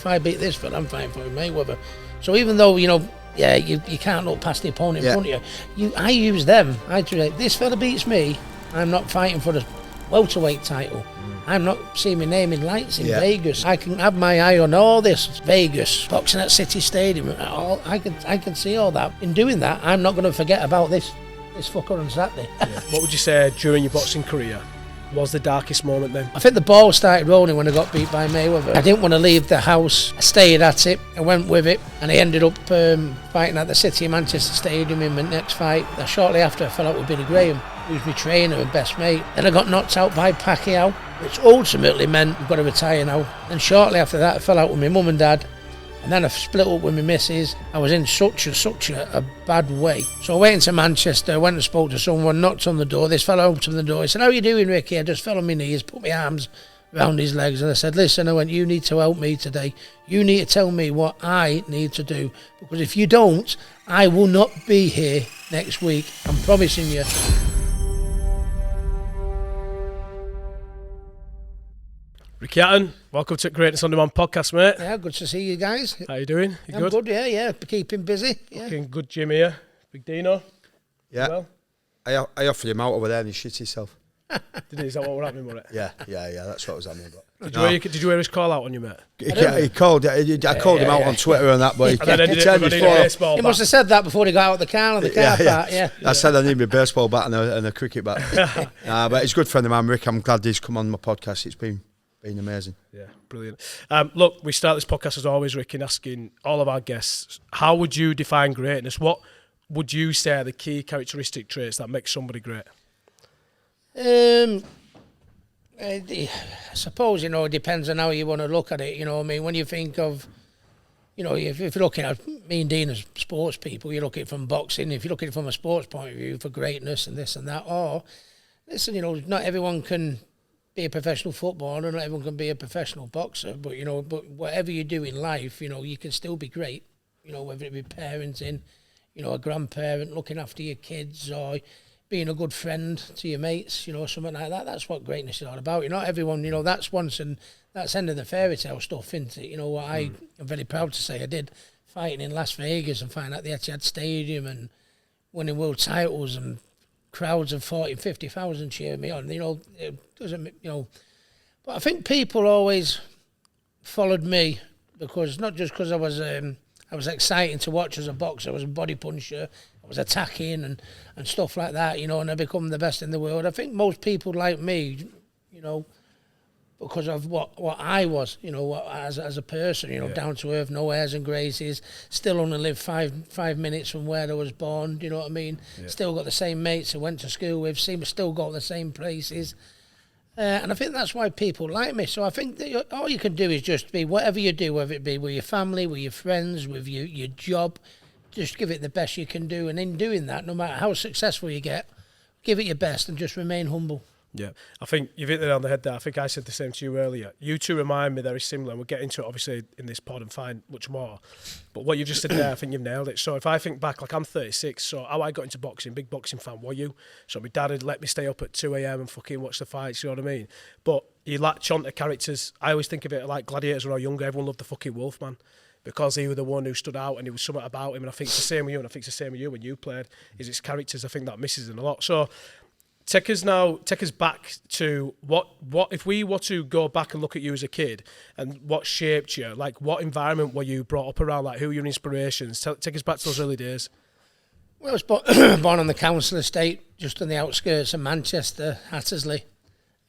if I beat this fella, I'm fighting for Mayweather. So even though, you can't look past the opponent in front of you, I use them. I say, this fella beats me, I'm not fighting for the welterweight title. I'm not seeing my name in lights in Vegas. I can have my eye on all this Vegas, boxing at City Stadium. I can see all that. In doing that, I'm not going to forget about this fucker on Saturday. What would you say during your boxing career was the darkest moment then? I think the ball started rolling when I got beat by Mayweather. I didn't want to leave the house. I stayed at it. I went with it, and I ended up fighting at the City of Manchester Stadium in my next fight. Shortly after, I fell out with Billy Graham, who was my trainer and best mate. Then I got knocked out by Pacquiao, which ultimately meant I've got to retire now. And shortly after that, I fell out with my mum and dad. And then I split up with my missus. I was in such a bad way. So I went into Manchester, went and spoke to someone, knocked on the door. This fellow opened the door. He said, "How are you doing, Ricky?" I just fell on my knees, put my arms around his legs, and I said, "Listen," I went, "you need to help me today. You need to tell me what I need to do. Because if you don't, I will not be here next week. I'm promising you." Ricky Hatton, welcome to Greatness on Demand podcast, mate. Yeah, good to see you guys. How you doing? You I'm good, yeah. Keeping busy. Yeah. Looking good, Jim here. Big Dino. Yeah. Well? I offered him out over there and he shit himself. Did he? Is that what we're happening with it? Yeah, that's what was happening. But Did you hear his call out on you, mate? He called him out on Twitter and that, but he said before. He must have said that before he got out of the car on the car park, I said I need my baseball bat and a cricket bat. But he's a good friend of mine, Rick. I'm glad he's come on my podcast. It's been amazing. Yeah, brilliant. Look, we start this podcast as always, Rick, in asking all of our guests, how would you define greatness? What would you say are the key characteristic traits that make somebody great? I suppose, it depends on how you want to look at it. I mean, when you think of, if you're looking at me and Dean as sports people, you look at it from boxing. If you look at it from a sports point of view for greatness and this and that, or listen, not everyone can be a professional footballer, not everyone can be a professional boxer, but but whatever you do in life, you can still be great. Whether it be parenting, a grandparent, looking after your kids, or being a good friend to your mates, something like that. That's what greatness is all about. Not everyone, that's once and that's end of the fairy tale stuff, isn't it? What I'm very proud to say I did fighting in Las Vegas and fighting at the Etihad Stadium and winning world titles and crowds of 40,000, 50,000 cheering me on. It doesn't, but I think people always followed me because not just because I was exciting to watch as a boxer. I was a body puncher. I was attacking and stuff like that, and I become the best in the world. I think most people like me, because of what I was, as a person, down to earth, no airs and graces, still only live five minutes from where I was born, do you know what I mean? Yeah. Still got the same mates I went to school with, still got the same places. And I think that's why people like me. So I think that all you can do is just be whatever you do, whether it be with your family, with your friends, with your job, just give it the best you can do. And in doing that, no matter how successful you get, give it your best and just remain humble. Yeah, I think you've hit it on the head there. I think I said the same to you earlier. You two remind me very similar, and we'll get into it obviously in this pod and find much more. But what you just said there, I think you've nailed it. So if I think back, like I'm 36, so how I got into boxing, big boxing fan, were you? So my dad had let me stay up at 2 a.m. and fucking watch the fights, you know what I mean? But you latch on to characters. I always think of it like Gladiators when I was younger. Everyone loved the fucking Wolfman because he was the one who stood out and there was something about him. And I think it's the same with you, and I think it's the same with you when you played, is its characters. I think that misses in a lot. So take us back to what if we were to go back and look at you as a kid and what shaped you, like what environment were you brought up around, like who were your inspirations? Take us back to those early days. Well, I was born on the council estate, just on the outskirts of Manchester, Hattersley.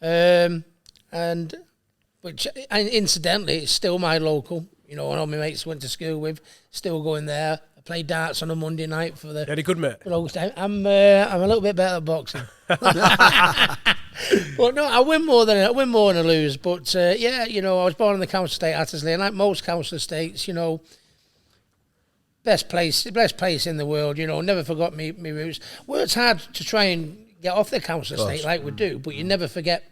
And incidentally, it's still my local, and all my mates went to school with, still going there. Play darts on a Monday night for the. Any good, mate? I'm a little bit better at boxing. But no, I win more than I lose. But I was born in the council estate, Hattersley, and like most council estates, best place in the world. Never forgot me roots. Worked hard to try and get off the council estate like we do, but you never forget.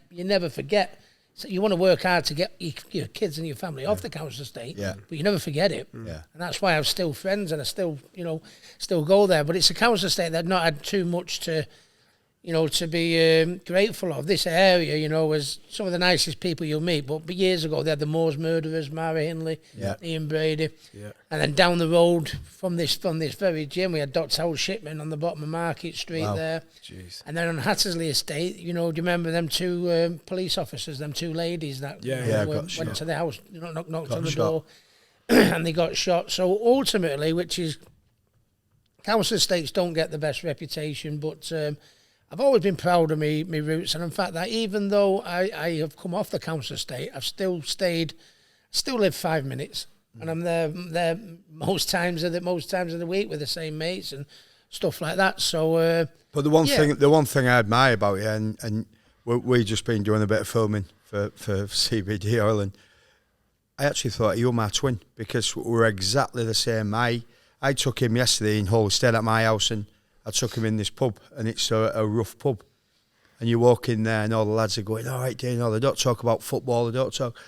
So you want to work hard to get your kids and your family off the council estate, but you never forget it. Yeah. And that's why I've still friends and I still go there. But it's a council estate that not had too much to, you know, to be grateful of. This area, you know, was some of the nicest people you'll meet. But years ago, they had the Moors murderers, Mara Hindley, Ian Brady. Yeah. And then down the road from this very gym, we had Dr. Howard Shipman on the bottom of Market Street there. Jeez. And then on Hattersley Estate, you know, do you remember them two police officers, them two ladies that went to the house, you know, knocked on the door, and they got shot. So ultimately, which is, council estates don't get the best reputation, but I've always been proud of me roots, and in fact that even though I have come off the council estate, I've still lived 5 minutes, and I'm there most times of the week with the same mates and stuff like that. So, but the one thing I admire about you, and we've just been doing a bit of filming for CBD Oil, and I actually thought you were my twin because we're exactly the same. I took him yesterday in Hull, stayed at my house, and I took him in this pub, and it's a rough pub. And you walk in there, and all the lads are going, all right, Dean, they don't talk about football, they don't talk.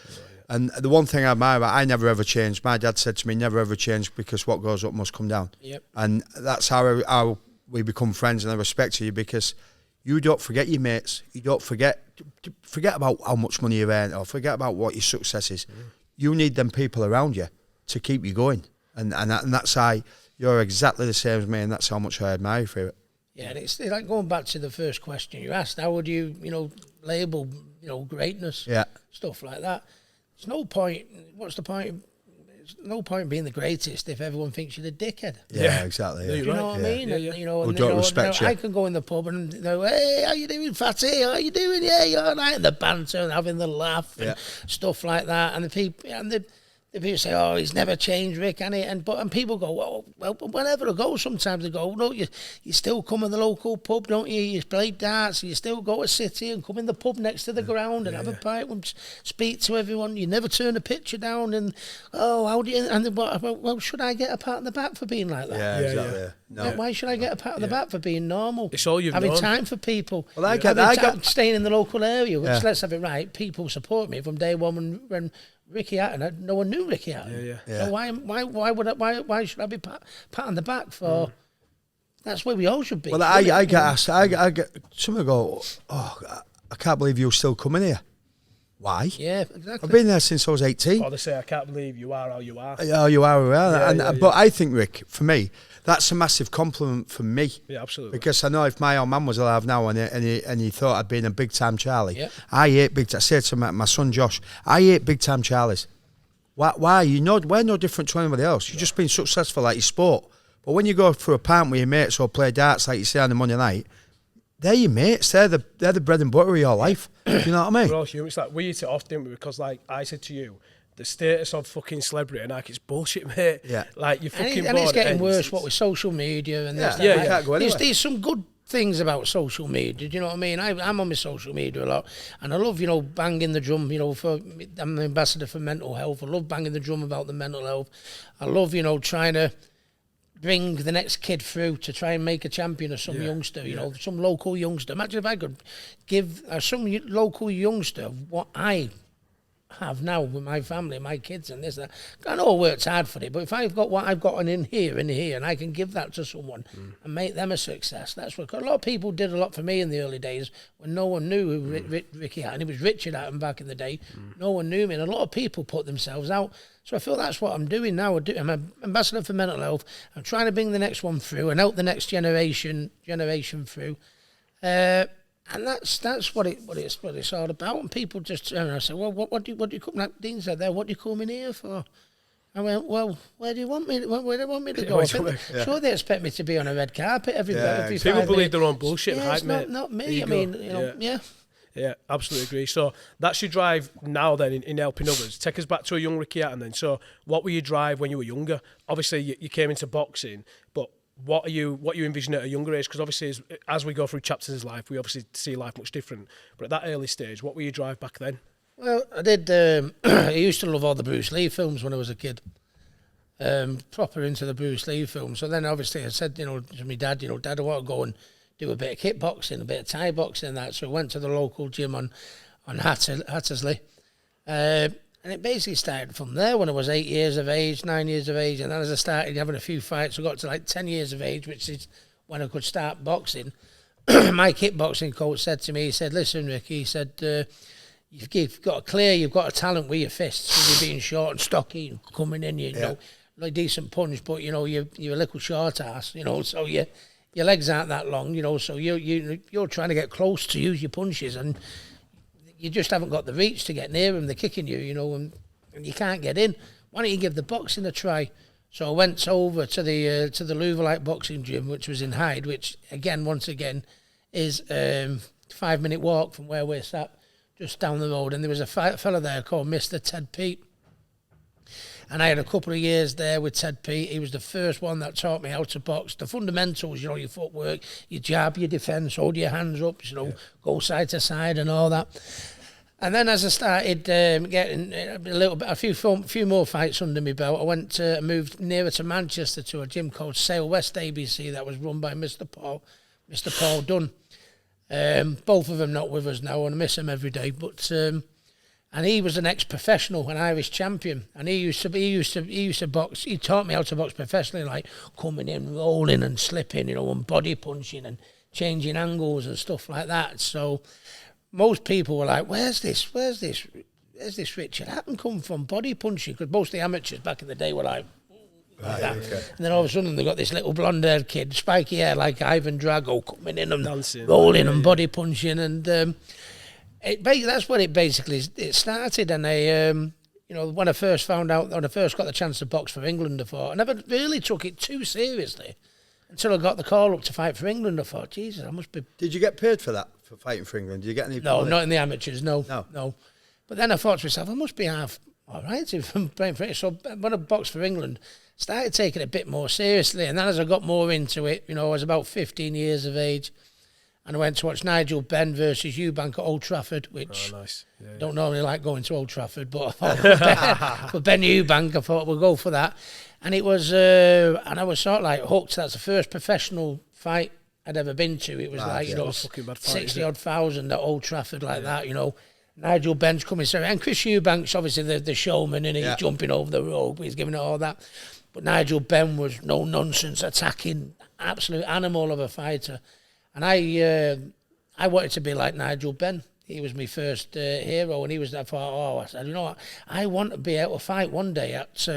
And the one thing I admire about, I never ever changed. My dad said to me, never ever change, because what goes up must come down. Yep. And that's how we become friends, and I respect you, because you don't forget your mates. You don't forget about how much money you earn, or forget about what your success is. You need them people around you to keep you going. And that's how you're exactly the same as me, and that's how much I admire you for it. Yeah, and it's like going back to the first question you asked, how would you, you know, label, you know, greatness? Yeah. Stuff like that. There's no point, what's the point? There's no point being the greatest if everyone thinks you're the dickhead. Yeah, exactly. Yeah. You know what I mean? Yeah. You know, Who don't respect you. I can go in the pub and they go, hey, how you doing, fatty? How you doing? Yeah, you're all right. And the banter and having the laugh and stuff like that. And the people say, oh, he's never changed, Rick, and people go, well, whenever I go, sometimes they go, no, you still come in the local pub, don't you? You play darts, you still go to City and come in the pub next to the ground and have a pint and speak to everyone. You never turn a picture down, and how do you? And well, should I get a pat on the back for being like that? Yeah, exactly. Yeah. No. Why should I get a pat on the back for being normal? It's all you've having known. time for people. Well, I get staying in the local area, which let's have it right. People support me from day one when Ricky Hatton, no one knew Ricky Hatton. So why should I be pat on the back for? That's where we all should be. Well, I get asked. I get someone go, oh, I can't believe you're still coming here. Why? Yeah, exactly. I've been there since I was 18. Or they say, I can't believe you are how you are. Oh, you are who you are. But I think, Rick, for me, that's a massive compliment for me. Yeah, absolutely. Because I know if my old man was alive now and he thought I'd been a big time Charlie, I ate big. I said to my son Josh, I ate big time Charlies. Why? We're no different to anybody else. You've just been successful at your sport. But when you go for a pint with your mates or play darts like you say on the Monday night, they're your mates. They're the bread and butter of your life. Do you know what I mean? We're all human. It's like we eat it off, didn't we? Because like I said to you, the status of fucking celebrity and like it's bullshit, mate. Yeah. Like you're fucking and it's getting worse. What with social media and this. You can't go anywhere. There's some good things about social media. Do you know what I mean? I'm on my social media a lot, and I love, you know, banging the drum. You know, I'm an ambassador for mental health. I love banging the drum about the mental health. I love, you know, trying to bring the next kid through to try and make a champion of some youngster, you know, some local youngster. Imagine if I could give some local youngster what I have now with my family, my kids and this and that. I know I worked hard for it, but if I've got what I've got in here, and I can give that to someone and make them a success, that's what a lot of people did a lot for me in the early days when no one knew who Ricky Hatton. It was Richard Hatton back in the day. No one knew me, and a lot of people put themselves out. So I feel that's what I'm doing now. I'm an ambassador for mental health. I'm trying to bring the next one through and help the next generation through. And that's what it's all about. And people just turn around and say, well, what do you come? Like Dean said there, what do you come in here for? I went, well, where do you want me to go? Sure, they expect me to be on a red carpet every people believe their own bullshit, right, mate? Not me. Ego. I mean, you know, Yeah, absolutely agree. So that's your drive now then in helping others. Take us back to a young Ricky Hatton then. So what were your drive when you were younger? Obviously you came into boxing, but what you envision at a younger age? Because obviously as we go through chapters of his life, we obviously see life much different. But at that early stage, what were your drive back then? Well, I did. I used to love all the Bruce Lee films when I was a kid. Proper into the Bruce Lee films. So then obviously I said, you know, to my dad, Dad, I want to go and do a bit of kickboxing, a bit of Thai boxing and that. So I went to the local gym on Hattersley. And it basically started from there when I was 9 years of age. And then as I started having a few fights, I got to like 10 years of age, which is when I could start boxing. my kickboxing coach said to me, he said, listen, Ricky, he said, you've got a talent with your fists, with you being short and stocky and coming in, you know, like decent punch, but, you know, you're a little short ass, you know, so your legs aren't that long, you know, so you're trying to get close to use your punches, and you just haven't got the reach to get near them. They're kicking you, know, and you can't get in. Why don't you give the boxing a try? So I went over to the Louverlite boxing gym, which was in Hyde, which once again is 5-minute walk from where we're sat, just down the road. And there was a fella there called Mr. Ted Pete. And I had a couple of years there with Ted Pete. He was the first one that taught me how to box. The fundamentals, you know, your footwork, your jab, your defence, hold your hands up, you know, go side to side and all that. And then as I started getting a few more fights under my belt, I moved nearer to Manchester to a gym called Sale West ABC that was run by Mr. Paul Dunn. Both of them not with us now, and I miss him every day. But and he was an ex-professional, an Irish champion, and he used to box. He taught me how to box professionally, like coming in, rolling and slipping, you know, and body punching and changing angles and stuff like that. So most people were like, "Where's this Richard Hatton come from? Body punching?" Because most of the amateurs back in the day were like that. Okay. And then all of a sudden they got this little blonde-haired kid, spiky hair like Ivan Drago, coming in and dancing, rolling and body punching, and that's where it started. And you know, when I first got the chance to box for England, I thought I never really took it too seriously until I got the call up to fight for England. I thought, Jesus, I must be. Did you get paid for that, for fighting for England? Did you get any? No, not in the amateurs. No. But then I thought to myself, I must be half all right if I'm playing for it. So when I boxed for England, started taking it a bit more seriously. And then as I got more into it, you know, I was about 15 years of age, and I went to watch Nigel Benn versus Eubank at Old Trafford, which don't normally like going to Old Trafford, but for Ben Eubank, I thought we'll go for that. And it was, and I was sort of like hooked. That's the first professional fight I'd ever been to. It was 60-odd thousand at Old Trafford like that, you know. Nigel Benn's coming, and Chris Eubank's obviously the showman, and he's jumping over the rope, he's giving it all that. But Nigel Benn was no nonsense, attacking, absolute animal of a fighter. And I wanted to be like Nigel Benn. He was my first hero, and I thought, I said, you know what, I want to be able to fight one day at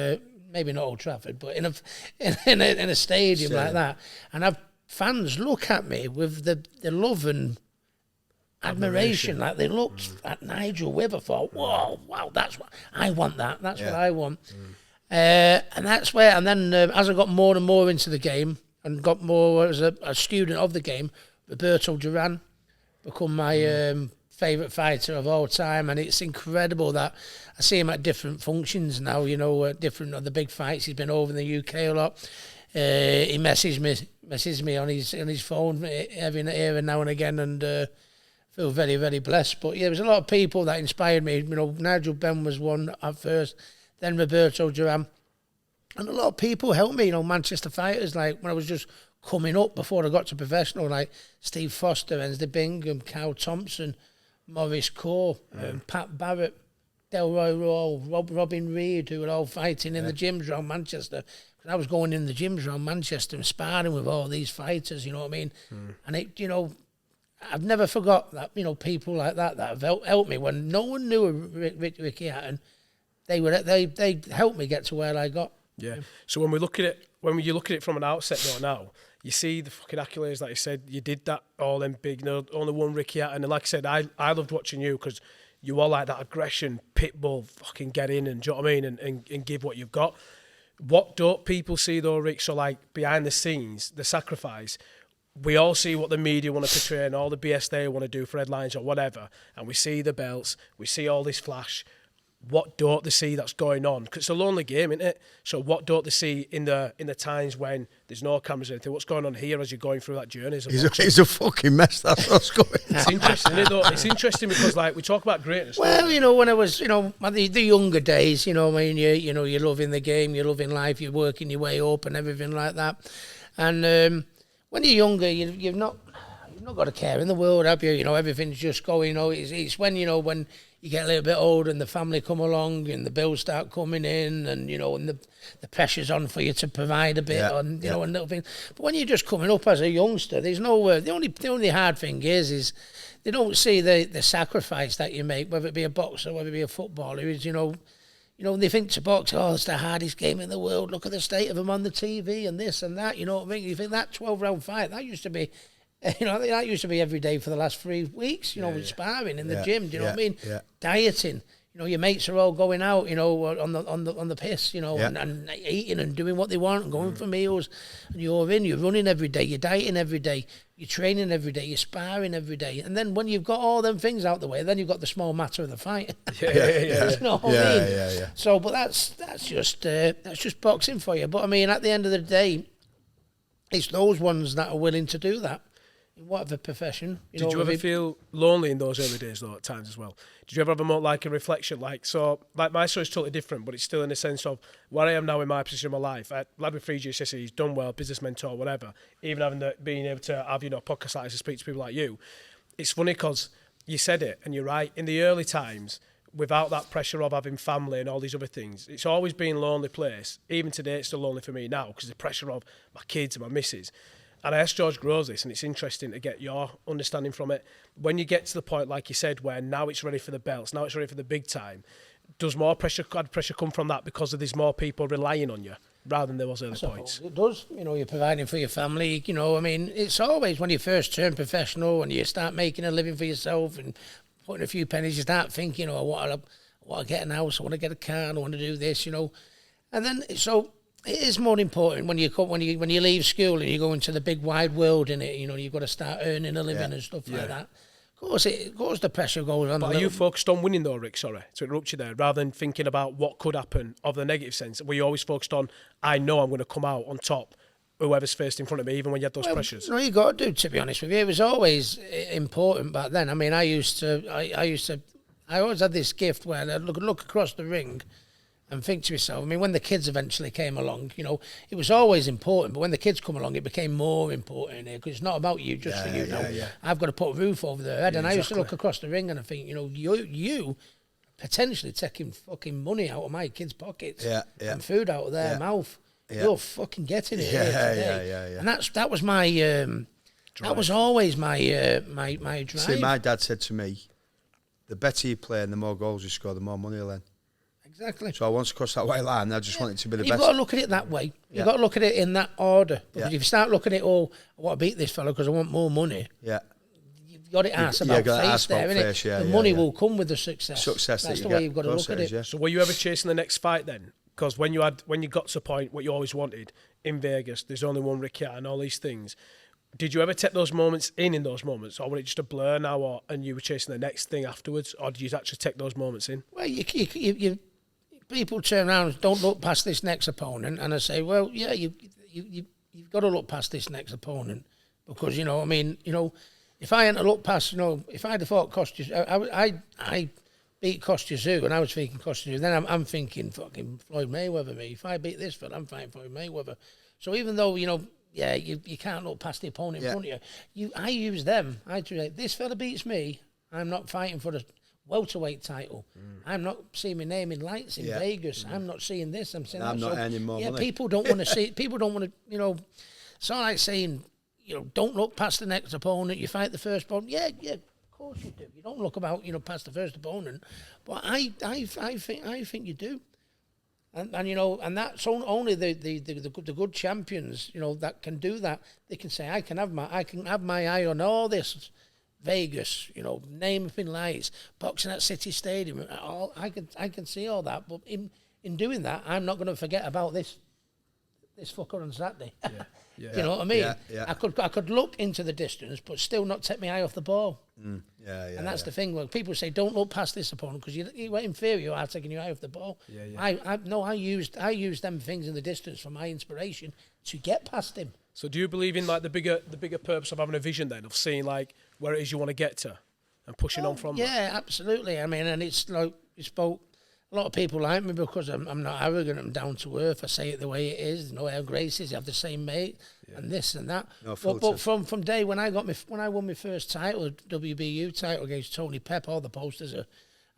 maybe not Old Trafford, but in a stadium like that, and have fans look at me with the love and admiration like they looked at Nigel with. I thought, wow, that's what I want. That's what I want. And that's where. And then as I got more and more into the game and got more as a student of the game, Roberto Duran become my favourite fighter of all time, and it's incredible that I see him at different functions now. You know, different of the big fights. He's been over in the UK a lot. He messages me on his phone every now and again, and feel very, very blessed. But yeah, there was a lot of people that inspired me. You know, Nigel Benn was one at first, then Roberto Duran, and a lot of people helped me. You know, Manchester fighters, like when I was just coming up before I got to professional, like Steve Foster, Ensley Bingham, Cal Thompson, Maurice Coe, Pat Barrett, Delroy Rowe, Robin Reed, who were all fighting in the gyms around Manchester. I was going in the gyms around Manchester and sparring with all these fighters, you know what I mean? And it, you know, I've never forgot that, you know, people like that have helped me when no one knew of Ricky Hatton. They helped me get to where I got. Yeah. So when you look at it from an outset though now, you see the fucking accolades that you said you did that all in big, only one Ricky Hatton, and like I said, I loved watching you because you are like that aggression, pit bull, fucking get in and, do you know what I mean, and give what you've got. What don't people see though, Rick? So like behind the scenes, the sacrifice. We all see what the media want to portray and all the BS they want to do for headlines or whatever, and we see the belts, we see all this flash. What don't they see that's going on? Because it's a lonely game, isn't it? So what don't they see in the times when there's no cameras or anything? What's going on here as you're going through that journey? It's a fucking mess, that's what's going on. It's interesting, isn't it, though? It's interesting because, like, we talk about greatness. Well, you know, when I was, you know, the younger days, you know, I mean, you know, you're loving the game, you're loving life, you're working your way up and everything like that. And when you're younger, you've not you've not got a care in the world, have you? You know, everything's just going. You know, it's when when you get a little bit older and the family come along and the bills start coming in, and and the pressure's on for you to provide a bit on and little things. But when you're just coming up as a youngster, there's no the only hard thing is they don't see the sacrifice that you make, whether it be a boxer, whether it be a footballer. Is they think to box, it's the hardest game in the world. Look at the state of them on the TV and this and that. You know what I mean? You think that 12-round fight, that used to be, that used to be every day for the last 3 weeks, with sparring in the gym. Do you know what I mean? Yeah. Dieting. Your mates are all going out, on the piss, and eating and doing what they want and going for meals. And you're running every day, you're dieting every day, you're training every day, you're sparring every day. And then when you've got all them things out the way, then you've got the small matter of the fight. You know what I mean? Yeah. So, but that's just boxing for you. But I mean, at the end of the day, it's those ones that are willing to do that. Whatever profession. Did you ever feel lonely in those early days, though, at times as well? Did you ever have a more like a reflection? Like my story's totally different, but it's still in the sense of where I am now in my position in my life. Lad with 3 GCSEs, he's done well, business mentor, whatever. Even being able to have, podcasts like this to speak to people like you. It's funny because you said it, and you're right. In the early times, without that pressure of having family and all these other things, it's always been a lonely place. Even today, it's still lonely for me now because the pressure of my kids and my missus. And I asked George Groves this, and it's interesting to get your understanding from it. When you get to the point, like you said, where now it's ready for the belts, now it's ready for the big time, does more pressure come from that because there's more people relying on you rather than there was early points? It does. You're providing for your family. I mean, it's always when you first turn professional and you start making a living for yourself and putting a few pennies, you start thinking, I want to get a house, I want to get a car, I want to do this, And then, so... It is more important when you leave school and you go into the big wide world in it. You've got to start earning a living and stuff like that. Of course, the pressure goes on. But are you focused on winning though, Rick? Sorry to interrupt you there. Rather than thinking about what could happen of the negative sense, were you always focused on? I know I'm going to come out on top. Whoever's faced in front of me, even when you had those pressures. No, you got to do. To be honest with you, it was always important back then. I mean, I always had this gift where I'd look across the ring and think to myself, I mean, when the kids eventually came along, it was always important, but when the kids come along, it became more important because it's not about you, just for you now. Yeah. I've got to put a roof over their head. And I used to look across the ring and I think, you potentially taking fucking money out of my kids' pockets and food out of their mouth. Yeah. You're fucking getting it here today. Yeah. And that was my, that was always my my drive. See, my dad said to me, the better you play and the more goals you score, the more money you'll earn. Exactly. So I once crossed that white line, I just want it to be the best. You've got to look at it that way. You've got to look at it in that order. Because if you start looking at it, I want to beat this fella because I want more money. Yeah. You've got to ask about face there, innit? The money will come with the success. That's the way you've got to look at it. So were you ever chasing the next fight then? Because when you got to the point, what you always wanted, in Vegas, there's only one Ricky Hatton and all these things. Did you ever take those moments in those moments, or was it just a blur now, and you were chasing the next thing afterwards, or did you actually take those moments in? Well, you people turn around and don't look past this next opponent, and I say, well, yeah, you've got to look past this next opponent because if I hadn't looked past, if I'd have fought Costa, I beat Costa and I was thinking Costa, then I'm thinking fucking Floyd Mayweather. Me, if I beat this fella, I'm fighting Floyd Mayweather. So even though you can't look past the opponent in front of you, I use them. I do like, this fella beats me, I'm not fighting for the welterweight title. I'm not seeing my name in lights in Vegas. I'm not seeing this. I'm seeing that. I'm not earning more money. People don't want to see. People don't want to. It's not like saying, don't look past the next opponent. You fight the first opponent. Yeah, of course you do. You don't look about, past the first opponent. But I think you do. And and that's only the good champions, that can do that. They can say, I can have my eye on all this. Vegas, name up in lights, boxing at City Stadium. I can see all that, but in doing that, I'm not going to forget about this fucker on Saturday. You know what I mean? Yeah. I could look into the distance, but still not take my eye off the ball. And that's the thing. When people say, "Don't look past this opponent," because you were inferior, you are taking your eye off the ball. I used them things in the distance for my inspiration to get past him. So do you believe in like the bigger purpose of having a vision then, of seeing like where it is you want to get to and pushing on from that? Yeah, absolutely. I mean, and it's like we spoke a lot of people like me because I'm not arrogant, I'm down to earth, I say it the way it is, how Grace is, you have the same mate, and this and that. No but from day when I won my first title, WBU title against Tony Pep, all the posters are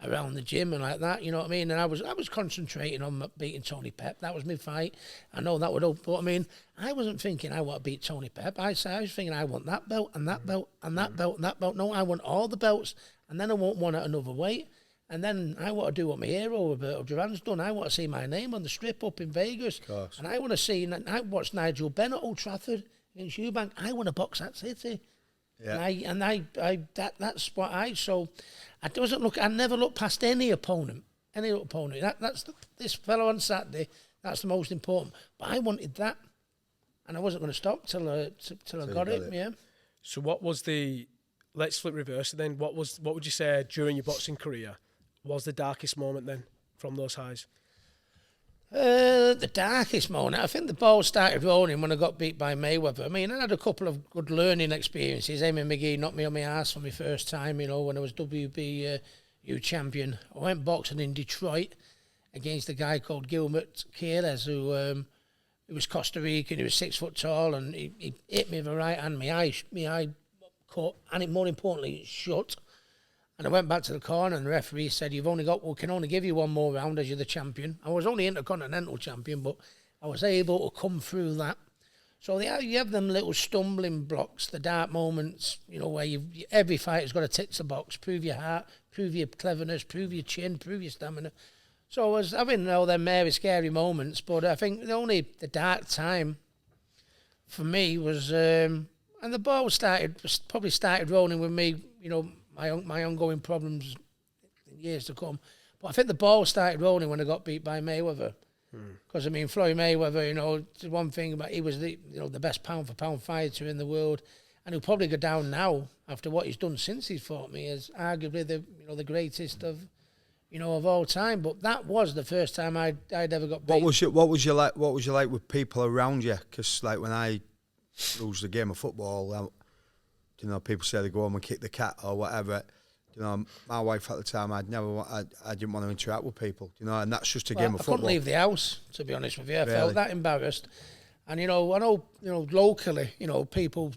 around the gym and like that, you know what I mean? And I was concentrating on beating Tony Pep. That was my fight. I know that would help, but I mean, I wasn't thinking I want to beat Tony Pep. I was thinking I want that belt and that belt and that belt and that belt. No, I want all the belts, and then I want one at another weight. And then I want to do what my hero Roberto Duran's done. I want to see my name on the strip up in Vegas. And I want to see, I watched Nigel Benn at Old Trafford against Eubank. I want to box that city. Yeah. That's what I never look past any opponent. That's this fellow on Saturday, that's the most important. But I wanted that. And I wasn't going to stop till I got it. Yeah. So what was let's flip reverse then. What would you say during your boxing career was the darkest moment then from those highs? The darkest moment, I think the ball started rolling when I got beat by Mayweather. I mean, I had a couple of good learning experiences. Eamon McGee knocked me on my ass for my first time, when I was WBU champion. I went boxing in Detroit against a guy called Gilbert Queiroz, who he was Costa Rican, he was 6 foot tall, and he hit me with a right hand. My eye cut, and more importantly, it shut. And I went back to the corner, and the referee said, we can only give you one more round as you're the champion. I was only Intercontinental champion, but I was able to come through that. So you have them little stumbling blocks, the dark moments, where every fighter's got to tick the box, prove your heart, prove your cleverness, prove your chin, prove your stamina. So I was having all them very scary moments, but I think the dark time for me was, and the ball probably started rolling with me, my ongoing problems in years to come. But I think the ball started rolling when I got beat by Mayweather. Because, Floyd Mayweather, one thing about, he was the best pound-for-pound fighter in the world, and he'll probably go down now after what he's done since he's fought me as arguably the greatest of all time. But that was the first time I'd ever got beat. What was you like with people around you? Because when I lose the game of football, people say they go home and kick the cat or whatever. My wife at the time, I didn't want to interact with people. And that's just a game of football. I couldn't leave the house, to be honest with you. I felt that embarrassed. And I know, locally, people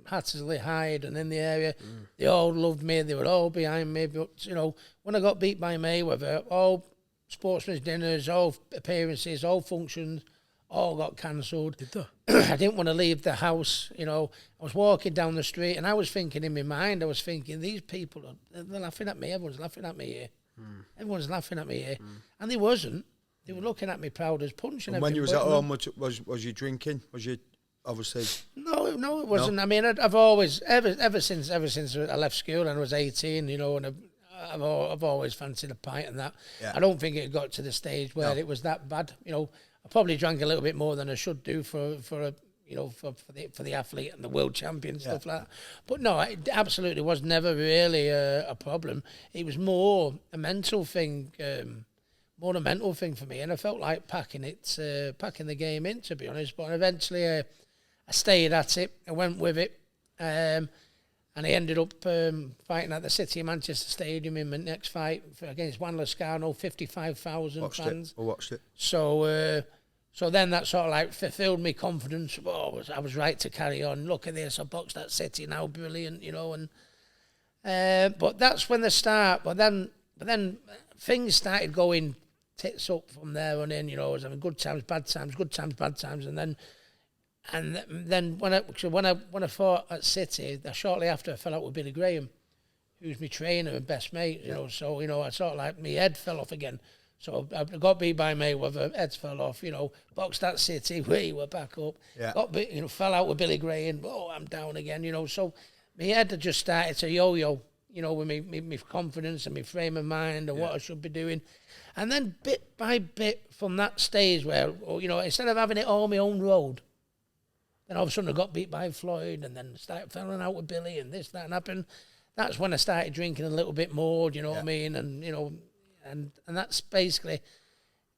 had to hide, and in the area, they all loved me. They were all behind me. But when I got beat by Mayweather, all sportsmen's dinners, all appearances, all functions, all got cancelled. Did they? I didn't want to leave the house. I was walking down the street, and I was thinking in my mind, these people they're laughing at me. Everyone's laughing at me here. Everyone's laughing at me here, and they wasn't. They were looking at me proud as punch. And when you was at home, was you drinking? Was you obviously? No, it wasn't. No? I mean, I've always ever since I left school and I was 18, and I've always fancied a pint and that. Yeah. I don't think it got to the stage where it was that bad. I probably drank a little bit more than I should do for the athlete and the world champion stuff like that. But no, it absolutely was never really a problem. It was more a mental thing. More a mental thing for me, and I felt like packing the game in, to be honest. But eventually, I stayed at it. I went with it, and I ended up fighting at the City of Manchester Stadium in my next fight against Juan Lascano, 55,000 fans. I watched it. So then that sort of fulfilled me confidence. Oh, I was right to carry on. Look at this, I boxed that City now, brilliant, and but that's when the start. But then things started going tits up from there on in. I was having good times, bad times, and then when I fought at City, shortly after I fell out with Billy Graham, who was my trainer and best mate. So I sort of my head fell off again. So I got beat by Mayweather, heads fell off. Boxed at City, we were back up. Yeah. Got beat, fell out with Billy Graham. Oh, I'm down again. So my head had just started to yo-yo. With me confidence and my frame of mind and what I should be doing. And then bit by bit from that stage where, instead of having it all my own road, then all of a sudden I got beat by Floyd and then started falling out with Billy and this, that, and happened. That's when I started drinking a little bit more, what I mean? And, and that's basically,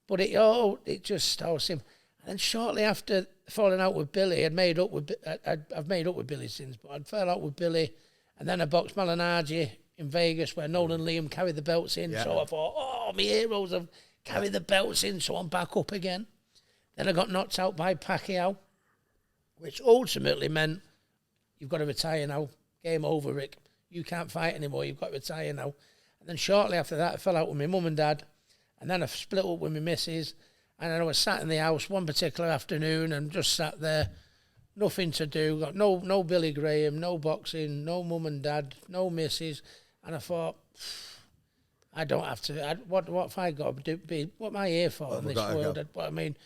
but it just all seemed. And then shortly after falling out with Billy, I've made up with Billy since, but I'd fell out with Billy. And then I boxed Malignaggi in Vegas where Nolan and Liam carried the belts in. So I thought, oh, my heroes have carried the belts in, so I'm back up again. Then I got knocked out by Pacquiao, which ultimately meant you've got to retire now. Game over, Rick. You can't fight anymore. You've got to retire now. And then shortly after that, I fell out with my mum and dad. And then I split up with my missus. And then I was sat in the house one particular afternoon and just sat there, nothing to do. Got no Billy Graham, no boxing, no mum and dad, no missus. And I thought, I don't have to. What have I got to do? What am I here for in this world? But I mean,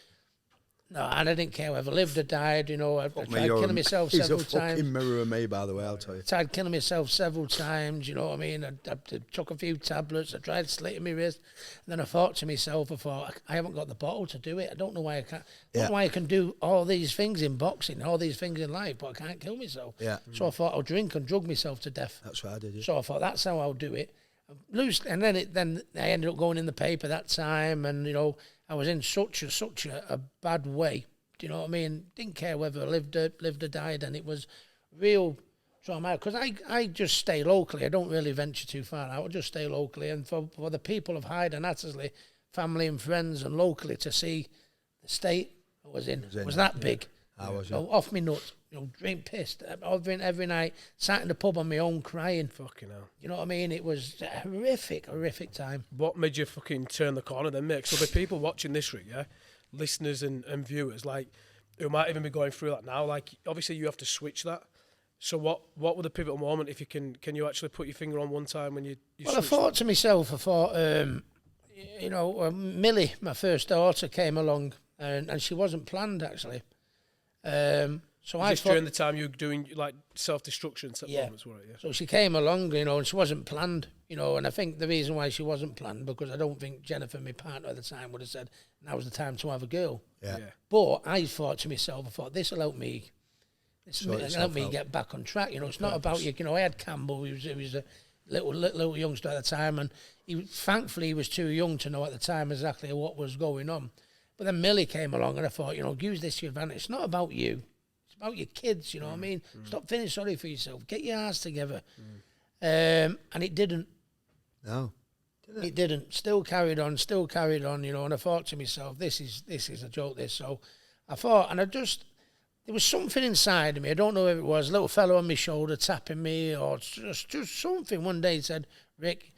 no, and I didn't care whether I lived or died. You know, I tried killing myself several times. He's a fucking mirror of me, by the way, I'll tell you. I tried killing myself several times, you know what I mean? I took a few tablets, I tried slitting my wrist, and then I thought to myself, I haven't got the bottle to do it. I don't know why I can't. I don't know why I can do all these things in boxing, all these things in life, but I can't kill myself. Yeah. So I thought I'll drink and drug myself to death. That's what I did. Yeah. So I thought that's how I'll do it. And then I ended up going in the paper that time, and you know I was in such a bad way. Do you know what I mean? Didn't care whether I lived or died, and it was real trauma. Because I just stay locally. I don't really venture too far out. I just stay locally, and for the people of Hyde and Attersley, family and friends, and locally to see the state I was in was that big. I was off me nuts. You know, drink pissed every night. Sat in the pub on my own crying. Fucking hell. You know what I mean? It was a horrific time. What made you fucking turn the corner then, mate? So there'll be people watching this, Rick, yeah? Listeners and viewers, like, who might even be going through that now. Like, obviously you have to switch that. So what were the pivotal moment, if you can you actually put your finger on one time when you well, I thought to myself, you know, Millie, my first daughter, came along, and she wasn't planned, actually. So I thought, during the time you were doing like self-destruction moments, were it? Yeah. So she came along, you know, and she wasn't planned, you know, and I think the reason why she wasn't planned because I don't think Jennifer, my partner at the time, would have said now's the time to have a girl. Yeah. But I thought to myself, this will help me. This will help me get back on track. You know, it's not about you. You know, I had Campbell. He was a little youngster at the time, and thankfully he was too young to know at the time exactly what was going on. But then Millie came along, and I thought, you know, use this to your advantage. It's not about you. About your kids, you know what I mean? Stop feeling sorry for yourself. Get your ass together. And it didn't. No. It didn't. Still carried on, you know, and I thought to myself, this is a joke, this. So I thought, and there was something inside of me, I don't know if it was, a little fellow on my shoulder tapping me or just something. One day he said, Rick,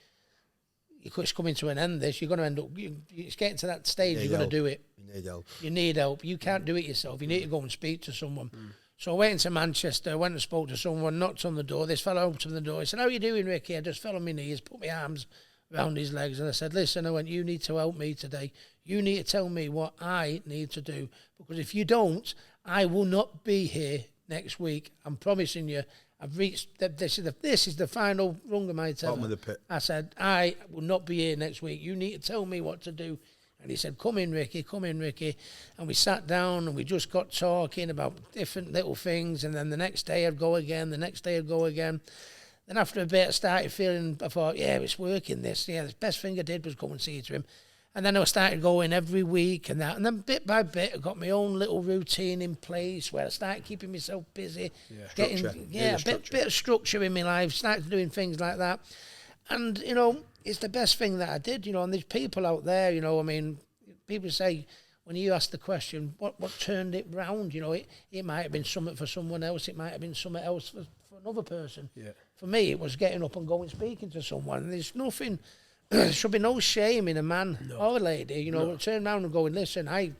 it's coming to an end, this. You're going to end up, it's getting to that stage, you're going to do it. You need help. You need help. You can't do it yourself. You need to go and speak to someone. So I went into Manchester, went and spoke to someone, knocked on the door. This fellow opened the door. He said, how are you doing, Ricky? I just fell on my knees, put my arms around his legs, and I said, listen, I went, you need to help me today. You need to tell me what I need to do, because if you don't, I will not be here next week. I'm promising you. I've reached, this is the final rung of my tether. Bottom of the pit. I said, I will not be here next week. You need to tell me what to do. And he said, come in, Ricky. And we sat down and we just got talking about different little things. And then the next day I'd go again. Then after a bit I started feeling, I thought, yeah, it's working this. Yeah, the best thing I did was go and see to him. And then I started going every week and that. And then bit by bit, I got my own little routine in place where I started keeping myself busy. Yeah, a bit of structure in my life, started doing things like that. And, you know, it's the best thing that I did, you know. And there's people out there, you know, I mean, people say, when you ask the question, what turned it round, you know, it might have been something for someone else. It might have been something else for another person. Yeah. For me, it was getting up and going speaking to someone. And there's nothing... There should be no shame in a man or a lady, you know, turn around and going, listen, I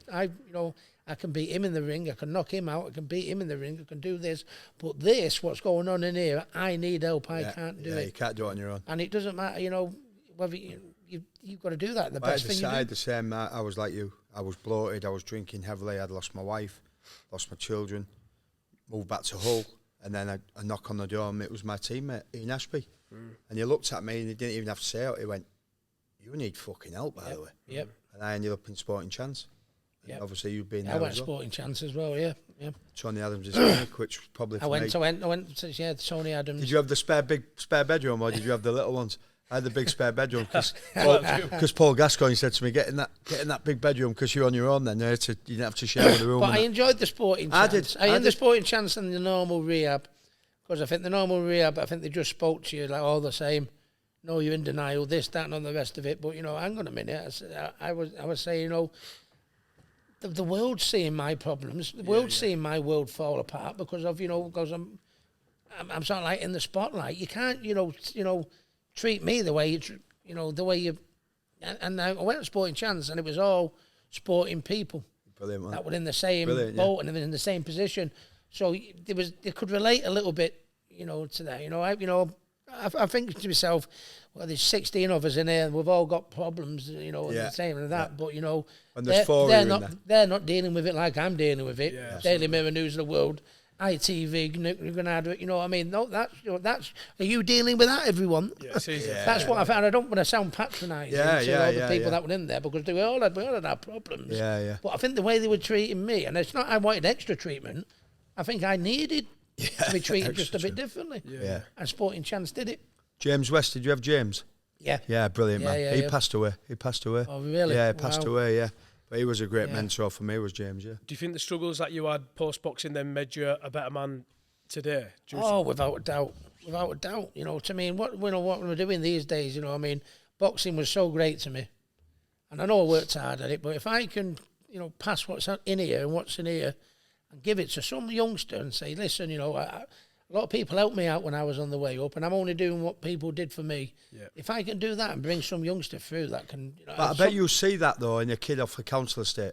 can beat him in the ring, I can knock him out, I can beat him in the ring, I can do this, but this, what's going on in here, I need help, I can't do it. You can't do it on your own. And it doesn't matter, you know, whether you've got to do that, the best thing you do. I decided the same, I was like you, I was bloated, I was drinking heavily, I'd lost my wife, lost my children, moved back to Hull, and then I knock on the door, and it was my teammate, Ian Ashby, and he looked at me, and he didn't even have to say it, he went, you need fucking help, by the way. Yep. And I ended up in Sporting Chance. Yep. Obviously, you've been there. I went Sporting Chance as well, yeah. Tony Adams' clinic, which was probably for I went to Tony Adams. Did you have the big spare bedroom, or did you have the little ones? I had the big spare bedroom because Paul Gascoigne said to me, get in that big bedroom because you're on your own then. You didn't have to share the room. But I enjoyed the Sporting Chance. I did the Sporting Chance and the normal rehab, because I think the normal rehab, I think they just spoke to you like all the same. no, you're in denial, this, that, and all the rest of it. But, hang on a minute. I was saying, the world's seeing my problems. The world's seeing my world fall apart because of, because I'm sort of like in the spotlight. You can't, treat me the way the way you. And I went to Sporting Chance, and it was all sporting people. Brilliant, man. That were in the same boat and in the same position. So they could relate a little bit, to that. I think to myself, well, there's 16 of us in here, and we've all got problems, the same and that. But and they're not dealing with it like I'm dealing with it. Yeah, Daily Mirror, News of the World, ITV, Granada. You know what I mean? No, that's. Are you dealing with that, everyone? Yeah, that's what I found. I don't want to sound patronising to all the people that were in there because we all had our problems. Yeah. But I think the way they were treating me, and it's not I wanted extra treatment. I think I needed to be treated just a bit differently. Yeah. And Sporting Chance did it. James West, did you have James? Yeah. Yeah, brilliant, man. Yeah, he passed away. Oh, really? Yeah, he passed away, yeah. But he was a great mentor for me, was James, yeah. Do you think the struggles that you had post-boxing then made you a better man today? Without a doubt. Without a doubt. To me, what we're doing these days, boxing was so great to me. And I know I worked hard at it, but if I can, pass what's in here and what's in here and give it to some youngster and say, listen, a lot of people helped me out when I was on the way up, and I'm only doing what people did for me. Yeah. If I can do that and bring some youngster through that can... But I bet you see that, though, in a kid off the council estate,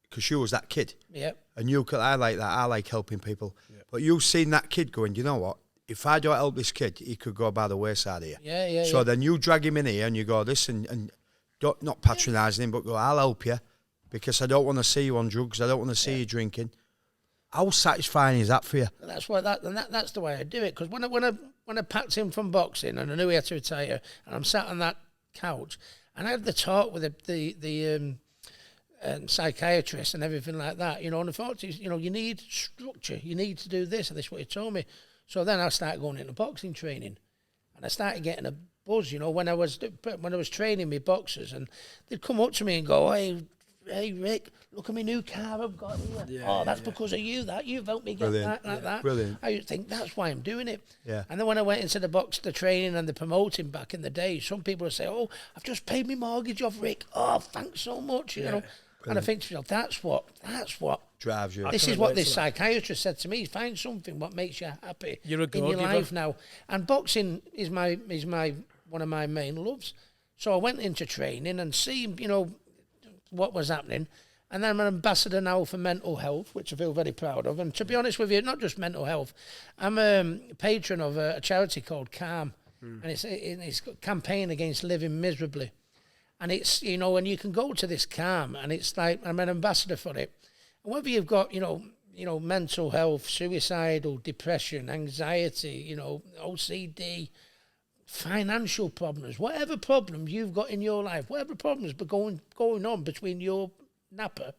because you was that kid. Yeah. And I like that. I like helping people. Yeah. But you've seen that kid going, you know what? If I don't help this kid, he could go by the wayside here. Yeah. So then you drag him in here and you go, listen, and don't, not patronising him, but go, I'll help you, because I don't want to see you on drugs. I don't want to see you drinking. How satisfying is that for you? That's why that's the way I do it. Because when I packed him from boxing and I knew he had to retire, and I'm sat on that couch, and I had the talk with the psychiatrist and everything like that, and I thought, you need structure, you need to do this, and this is what he told me. So then I started going into boxing training, and I started getting a buzz, when I was training my boxers, and they'd come up to me and go, hey Rick, look at my new car I've got here. That's because of you. That you've helped me get that. Brilliant. I think that's why I'm doing it. Yeah. And then when I went into the training and the promoting back in the day, some people would say, "Oh, I've just paid my mortgage off, Rick. Oh, thanks so much." You know. And I think to myself, that's what drives you. This is what this psychiatrist said to me. Find something what makes you happy in your life now. And boxing is my one of my main loves. So I went into training and see, what was happening. And then I'm an ambassador now for mental health, which I feel very proud of. And to be honest with you, not just mental health, I'm a patron of a charity called Calm. And it's a campaign against living miserably. And it's, and you can go to this Calm, and it's like, I'm an ambassador for it. And whether you've got, mental health, suicidal, depression, anxiety, OCD, financial problems, whatever problems you've got in your life, whatever problems going on between your napper,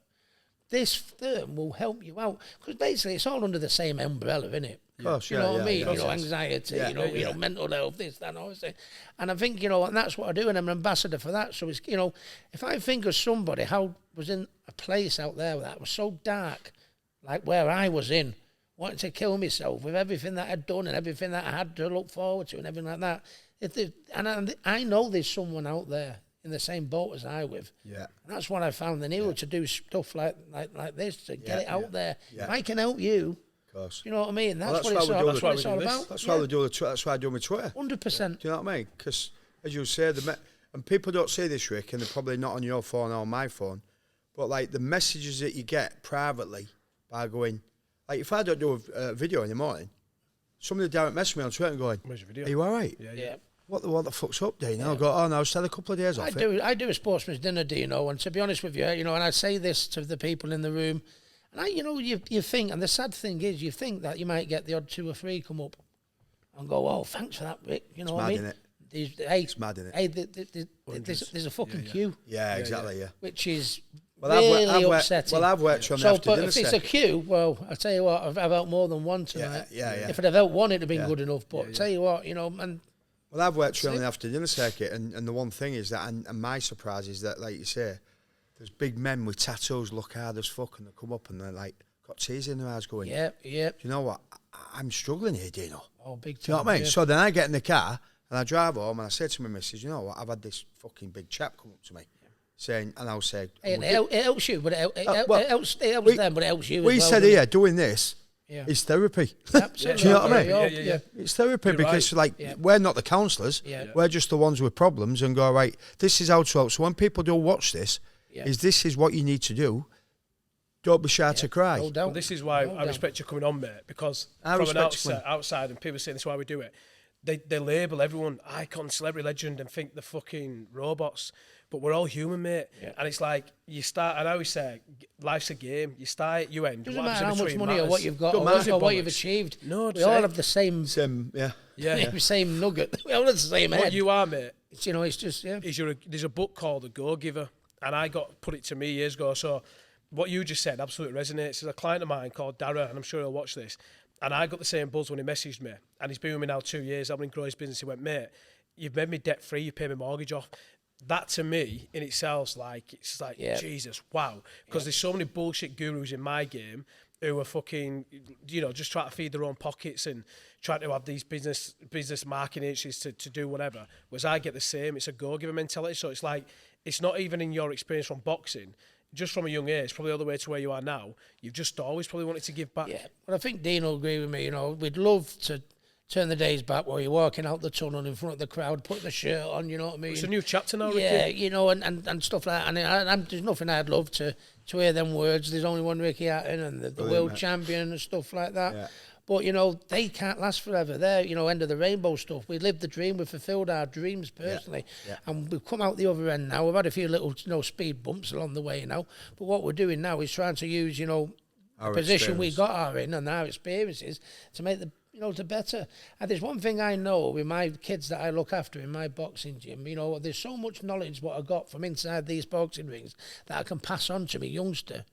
this firm will help you out. Because basically it's all under the same umbrella, isn't it? Of course, you know what I mean? Anxiety, mental health, this, that, and all this. And I think, and that's what I do, and I'm an ambassador for that. So it's, if I think of somebody how was in a place out there that was so dark, like where I was in, wanting to kill myself with everything that I'd done and everything that I had to look forward to and everything like that. And I know there's someone out there in the same boat as I with. Yeah. And that's what I found. They knew to do stuff like this to get it out there. Yeah. If I can help you, of course. You know what I mean? That's what it's all about. That's why that's why I do my Twitter. 100%. Do you know what I mean? Because, as you say, and people don't say this, Rick, and they're probably not on your phone or on my phone, but like the messages that you get privately by going, like if I don't do a video in the morning, somebody direct message me on Twitter and going, "Where's your video? Are you all right? Yeah. What the fuck's up, Dean? Yeah. I go, oh no, I've had a couple of days off I do a sportsman's dinner, Dino, and to be honest with you, and I say this to the people in the room, and you think, and the sad thing is, you think that you might get the odd 2 or 3 come up and go, oh, thanks for that, Rick. You know what I mean? It's mad, innit? Hey, there's a fucking queue. Yeah, exactly, yeah. Which is really upsetting. I've worked on the after dinner. But if it's a queue, well, I tell you what, I've helped more than one tonight. Yeah. If I'd have helped one, it'd have been good enough. But tell you what, and well, I've worked on the after dinner circuit, and the one thing is that, and my surprise is that, like you say, there's big men with tattoos look hard as fuck, and they come up and they're like got tears in their eyes going, yeah. Do you know what? I'm struggling here, Dino. Oh, big time. Do you know what I mean? Yeah. So then I get in the car And I drive home and I say to my missus, you know what, I've had this fucking big chap come up to me saying, and I'll say... It helps you, but it helps them, but it helps you We as well, said here, doing this is therapy. Absolutely. Do you know what I mean? Yeah. It's therapy. You're because, right. we're not the counsellors. We're just the ones with problems and go, right, this is how to help. So when people do watch this, this is what you need to do. Don't be shy to cry. No doubt. Well, this is why I respect you coming on, mate, because from an outside, and people saying this is why we do it, they label everyone icon, celebrity, legend, and think they're fucking robots. But we're all human, mate. Yeah. And it's like, you start, and I always say, life's a game. You start, you end. Doesn't matter how much money or what you've got or what you've achieved. No, we all have the same same nugget. We all have the same head. What you are, mate, it's just, there's a book called The Go-Giver, and I put it to me years ago. So what you just said absolutely resonates. There's a client of mine called Dara, and I'm sure he'll watch this. And I got the same buzz when he messaged me. And he's been with me now 2 years. I've been growing his business. He went, mate, you've made me debt-free. You paid my mortgage off. That to me in itself, it's like Jesus, wow. Because there's so many bullshit gurus in my game who are fucking, just trying to feed their own pockets and trying to have these business marketing issues to do whatever. Whereas I get the same. It's a go-giver mentality. So it's like, it's not even in your experience from boxing. Just from a young age, probably all the way to where you are now, you've just always probably wanted to give back. Yeah, but I think Dean will agree with me. We'd love to turn the days back where you're walking out the tunnel in front of the crowd, putting the shirt on, you know what I mean? It's a new chapter now, Ricky. Yeah, and stuff like that. And there's nothing I'd love to hear them words. There's only one Ricky Hatton and the world champion and stuff like that. Yeah. But, they can't last forever. They're, end of the rainbow stuff. We lived the dream. We fulfilled our dreams personally. Yeah. And we've come out the other end now. We've had a few little, speed bumps along the way now. But what we're doing now is trying to use, the position we got our in and our experiences to make the, to better. And there's one thing I know with my kids that I look after in my boxing gym, there's so much knowledge what I got from inside these boxing rings that I can pass on to my youngster.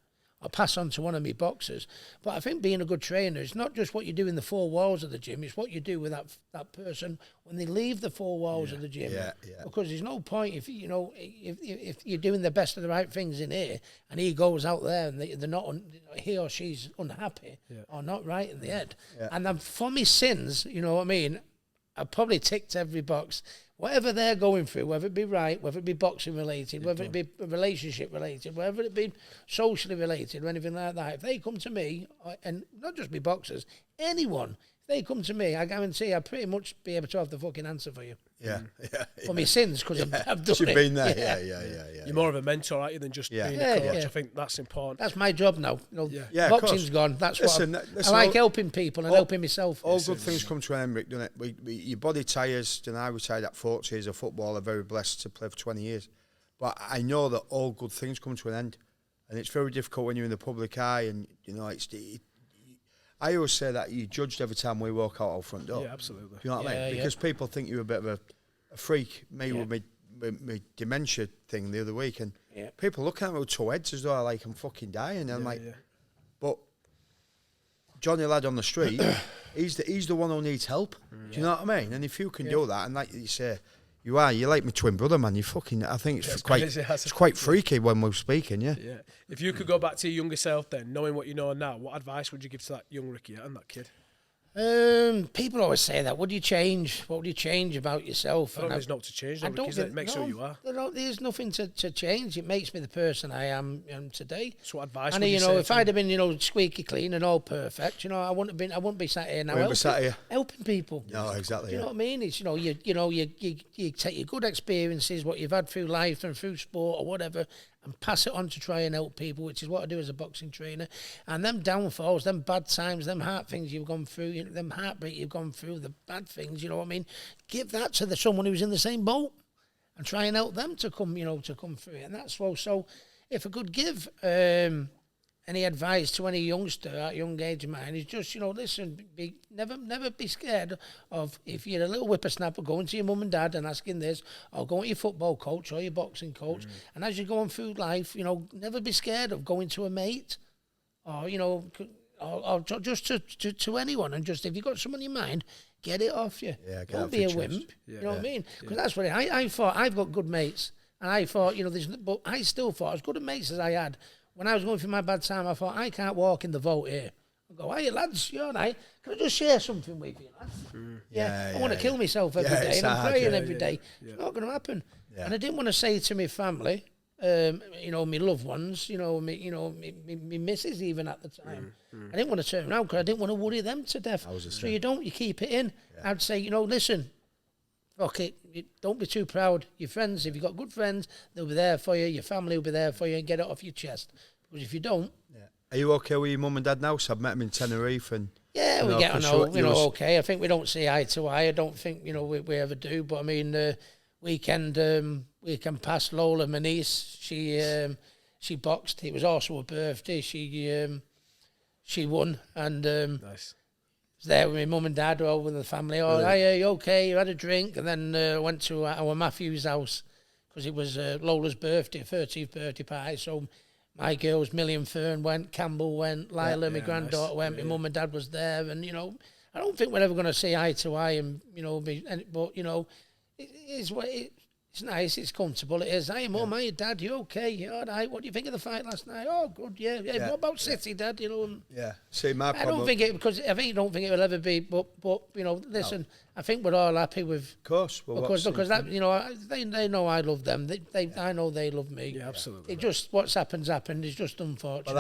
I'll pass on to one of my boxers. But I think being a good trainer is not just what you do in the four walls of the gym, it's what you do with that person when they leave the four walls of the gym. Yeah. Because there's no point if you're doing the best of the right things in here and he goes out there and they're not, he or she's unhappy or not right in the head. Yeah. And then for me sins, you know what I mean, I probably ticked every box. Whatever they're going through, whether it be right, whether it be boxing related, whether it be relationship related, whether it be socially related or anything like that, if they come to me, and not just me boxers, anyone, if they come to me, I guarantee I'll pretty much be able to have the fucking answer for you. Yeah. For my sins, because I've done it. You've been there, yeah. You're more of a mentor, aren't you, than just being a coach. I think that's important. That's my job now. Boxing's gone. That's listen, I like helping people and helping myself. All good things come to an end, Rick, don't it? Your body tires. I retired at 40 as a footballer, very blessed to play for 20 years. But I know that all good things come to an end. And it's very difficult when you're in the public eye and, I always say that you're judged every time we walk out our front door. Yeah, absolutely. Do you know what I mean? Because people think you're a bit of a freak. Me with my dementia thing the other week, and people looking at me with two heads as though I'm fucking dying. And I'm like, but Johnny lad on the street, he's the one who needs help. Do you know what I mean? And if you can do that, and like you say, you're like my twin brother, man. You fucking, I think it's quite freaky when we're speaking, yeah. If you could go back to your younger self then, knowing what you know now, what advice would you give to that young Ricky and that kid? People always say that. What would you change? What would you change about yourself? There's not to change, though, because it makes who you are. There's nothing to change. It makes me the person I am today. So what advice would you say? If I'd have been, squeaky clean and all perfect, I wouldn't be sat here now helping people. No, exactly. Do you know what I mean? It's you take your good experiences, what you've had through life and through sport or whatever, and pass it on to try and help people, which is what I do as a boxing trainer. And them downfalls, them bad times, them heart things you've gone through, them heartbreak you've gone through, the bad things, you know what I mean? Give that to someone who's in the same boat and try and help them to come, to come through it. And that's what, so if I could give any advice to any youngster at young age of mine is just, listen, never be scared of, if you're a little whippersnapper, going to your mum and dad and asking this, or going to your football coach or your boxing coach. And as you're going through life, never be scared of going to a mate or, or just to anyone. And just, if you've got someone in your mind, get it off you. Yeah, don't be a wimp. You know what I mean? Because that's what I thought. I've got good mates. And I thought, but I still thought, as good a mates as I had, when I was going through my bad time, I thought, I can't walk in the vault here. I go, hey lads, you all right? Can I just share something with you, lads? I want to kill myself every day, and I'm praying every day. It's not going to happen. And I didn't want to say to my family, you know, my loved ones, you know, me missus even at the time. I didn't want to turn around because I didn't want to worry them to death. So you keep it in. I'd say, you know, listen, okay, don't be too proud. Your friends, if you've got good friends, they'll be there for you. Your family will be there for you, and get it off your chest. Because if you don't... Are you okay with your mum and dad now? So I've met them in Tenerife and... Yeah, we get on, you know, okay. I think we don't see eye to eye. I don't think, you know, we ever do. But, I mean, weekend past, Lola, my niece, she boxed. It was also her birthday. She won. And Nice. was there with my mum and dad, all with the family. Oh, hey, you okay? You had a drink? And then went to our Matthew's house because it was Lola's birthday, 13th birthday party. So... my girls, Millie and Fern went, Campbell went, Lila, my granddaughter went, my mum and dad was there, and, you know, I don't think we're ever going to see eye to eye and, you know, but, you know, it's nice, it's comfortable, it is. Hey, mum, hey, dad, you okay? You all right? What do you think of the fight last night? Oh, good, yeah. What about City, dad, you know? See, my problem... I don't think it will ever be, but you know, listen, I think we're all happy with... Of course. Well, because that, you know, they know I love them. I know they love me. Yeah, absolutely. It just, what's happened. It's just unfortunate. Well,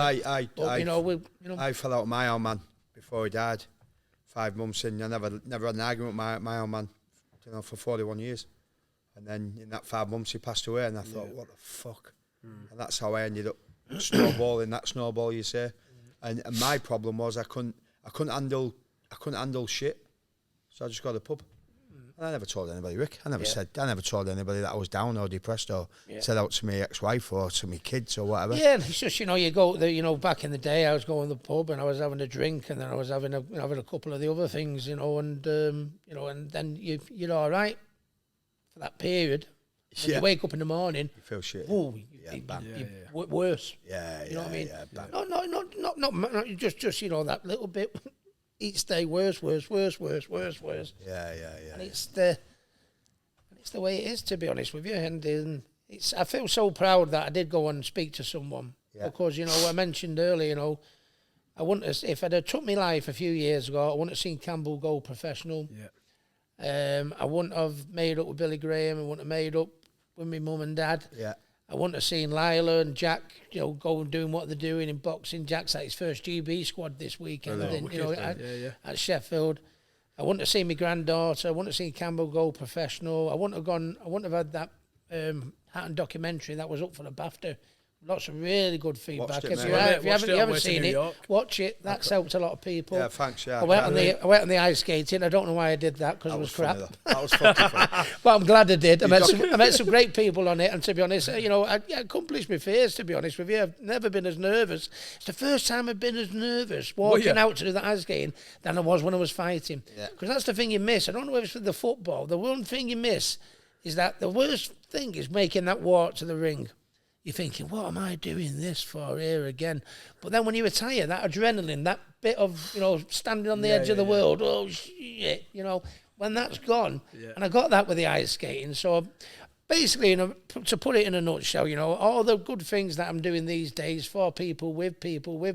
I fell out with my old man before he died. 5 months in, I never had an argument with my old man, you know, for 41 years. And then in that 5 months he passed away, and I thought, what the fuck? And that's how I ended up snowballing that snowball, you say. And my problem was I couldn't handle shit, so I just got to the pub. And I never told anybody, Rick. I never told anybody that I was down or depressed or said out to my ex-wife or to my kids or whatever. Yeah, it's just, you know, you go there, you know, back in the day I was going to the pub and I was having a drink and then I was having a couple of the other things, you know, and you know, and then you're all right for that period. When you wake up in the morning, you feel shit. Oh, worse. Yeah, you know what I mean? Yeah, not just you know, that little bit. Each day worse. Yeah. And it's the way it is, to be honest with you. And I feel so proud that I did go and speak to someone because, you know, I mentioned earlier, you know, I wouldn't have, if I'd have took my life a few years ago, I wouldn't have seen Campbell go professional. Yeah. I wouldn't have made up with Billy Graham. I wouldn't have made up with my mum and dad. Yeah. I wouldn't have seen Lila and Jack, you know, go and doing what they're doing in boxing. Jack's at his first GB squad this weekend, at Sheffield. I wouldn't have seen my granddaughter. I wouldn't have seen Campbell go professional. I wouldn't have had that Hatton documentary that was up for the BAFTA. Lots of really good feedback. If you haven't seen it, watch it. That's helped a lot of people. Yeah, thanks. Yeah, I went on the ice skating. I don't know why I did that because it was crap. That was fucking fun. But I'm glad I did. I met some great people on it, and to be honest, you know, I accomplished my fears. To be honest with you, I've never been as nervous. It's the first time I've been as nervous walking out to do the ice skating than I was when I was fighting. Because that's the thing you miss. I don't know if it's with the football. The one thing you miss is that the worst thing is making that walk to the ring. You're thinking, what am I doing this for here again? But then when you retire, that adrenaline, that bit of, you know, standing on the edge of the world, oh, shit, you know, when that's gone. And I got that with the ice skating. So basically, you know, to put it in a nutshell, you know, all the good things that I'm doing these days for people, with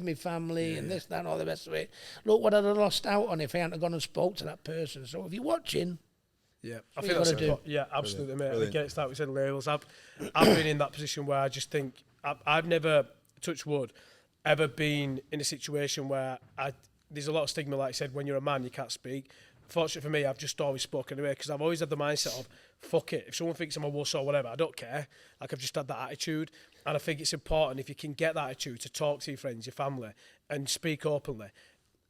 my family and this, that, and all the rest of it. Look what I'd have lost out on if I hadn't gone and spoke to that person. So if you're watching... Yeah, I think that's it. Yeah, absolutely, mate. Brilliant. Against that, we said labels. I've been in that position where I just think I've never, touch wood, ever been in a situation where there's a lot of stigma, like I said, when you're a man, you can't speak. Fortunately for me, I've just always spoken anyway because I've always had the mindset of, fuck it, if someone thinks I'm a wuss or whatever, I don't care. Like, I've just had that attitude. And I think it's important, if you can get that attitude, to talk to your friends, your family, and speak openly.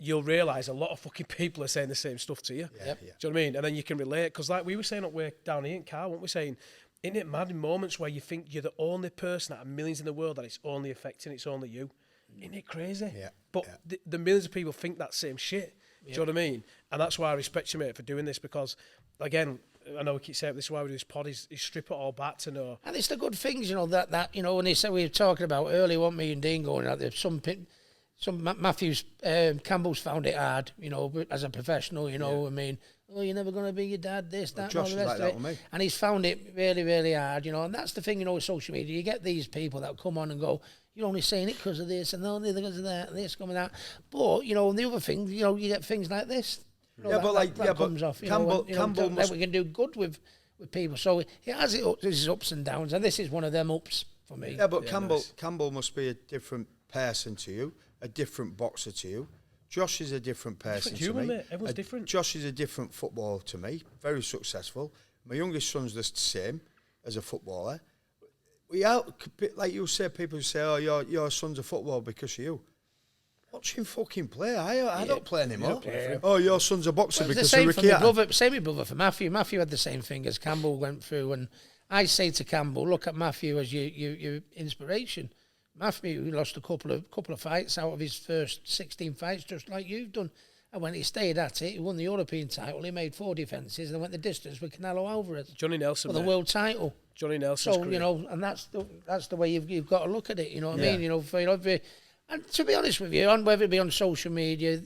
You'll realise a lot of fucking people are saying the same stuff to you. Do you know what I mean? And then you can relate. Because like we were saying up way down here in Carl, weren't we saying, isn't it mad in moments where you think you're the only person out of millions in the world that it's only affecting, it's only you? Isn't it crazy? Yeah. But the millions of people think that same shit. Do you know what I mean? And that's why I respect you, mate, for doing this. Because, again, I know we keep saying this is why we do this pod, is strip it all back to know. And it's the good things, you know, that you know, when they said we were talking about earlier, what me and Dean going out there, Matthews, Campbell's found it hard, you know, as a professional, you know, I mean, oh, you're never going to be your dad, this, that, and all the rest of it. And he's found it really, really hard, you know, and that's the thing, you know, with social media. You get these people that come on and go, you're only saying it because of this and only because of that and this coming out. But, you know, and the other thing, you know, you get things like this. You know, that comes off. You know, then we can do good with people. So it has its ups and downs, and this is one of them ups for me. Yeah, but Campbell must be a different person to you, a different boxer to you. Josh is a different person to me. Mate. Everyone's different. Josh is a different footballer to me, very successful. My youngest son's the same as a footballer. Like you said, people say, "Oh, your son's a footballer because of you." Watch him fucking play. I don't play anymore. Oh, your son's a boxer because of Ricky Hatton. Same with brother for Matthew. Matthew had the same thing as Campbell went through, and I say to Campbell, look at Matthew as your inspiration. Matthew lost a couple of fights out of his first 16 fights, just like you've done. And when he stayed at it, he won the European title. He made 4 defences and went the distance with Canelo Alvarez. Johnny Nelson for the world title. Johnny Nelson. So you know, and that's the way you've got to look at it. You know what I mean? You know, for every. And to be honest with you, whether it be on social media,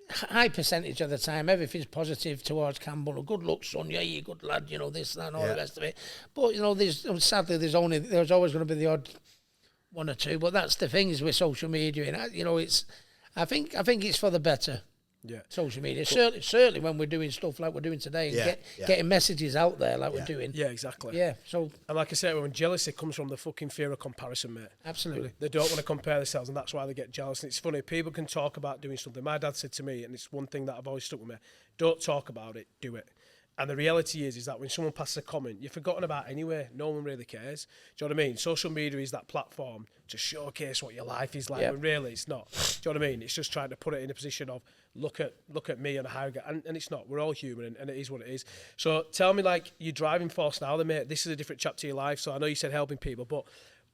high percentage of the time, everything's positive towards Campbell. A good luck, son. Yeah, you good lad. You know this, that, and all the rest of it. But you know, sadly, there's always going to be the odd one or two. But that's the thing is with social media, and you know, I think it's for the better. Yeah, social media. Certainly when we're doing stuff like we're doing today, and getting messages out there like we're doing. Yeah, exactly. Yeah. So, and like I said, when jealousy comes from the fucking fear of comparison, mate. Absolutely. They don't want to compare themselves, and that's why they get jealous. And it's funny, people can talk about doing something. My dad said to me, and it's one thing that I've always stuck with me: don't talk about it, do it. And the reality is that when someone passes a comment, you're forgotten about anyway. No one really cares. Do you know what I mean? Social media is that platform to showcase what your life is like, when really it's not. Do you know what I mean? It's just trying to put it in a position of look at me and how I get, and it's not. We're all human, and it is what it is. So tell me, like, your driving force now, then, mate. This is a different chapter of your life. So I know you said helping people, but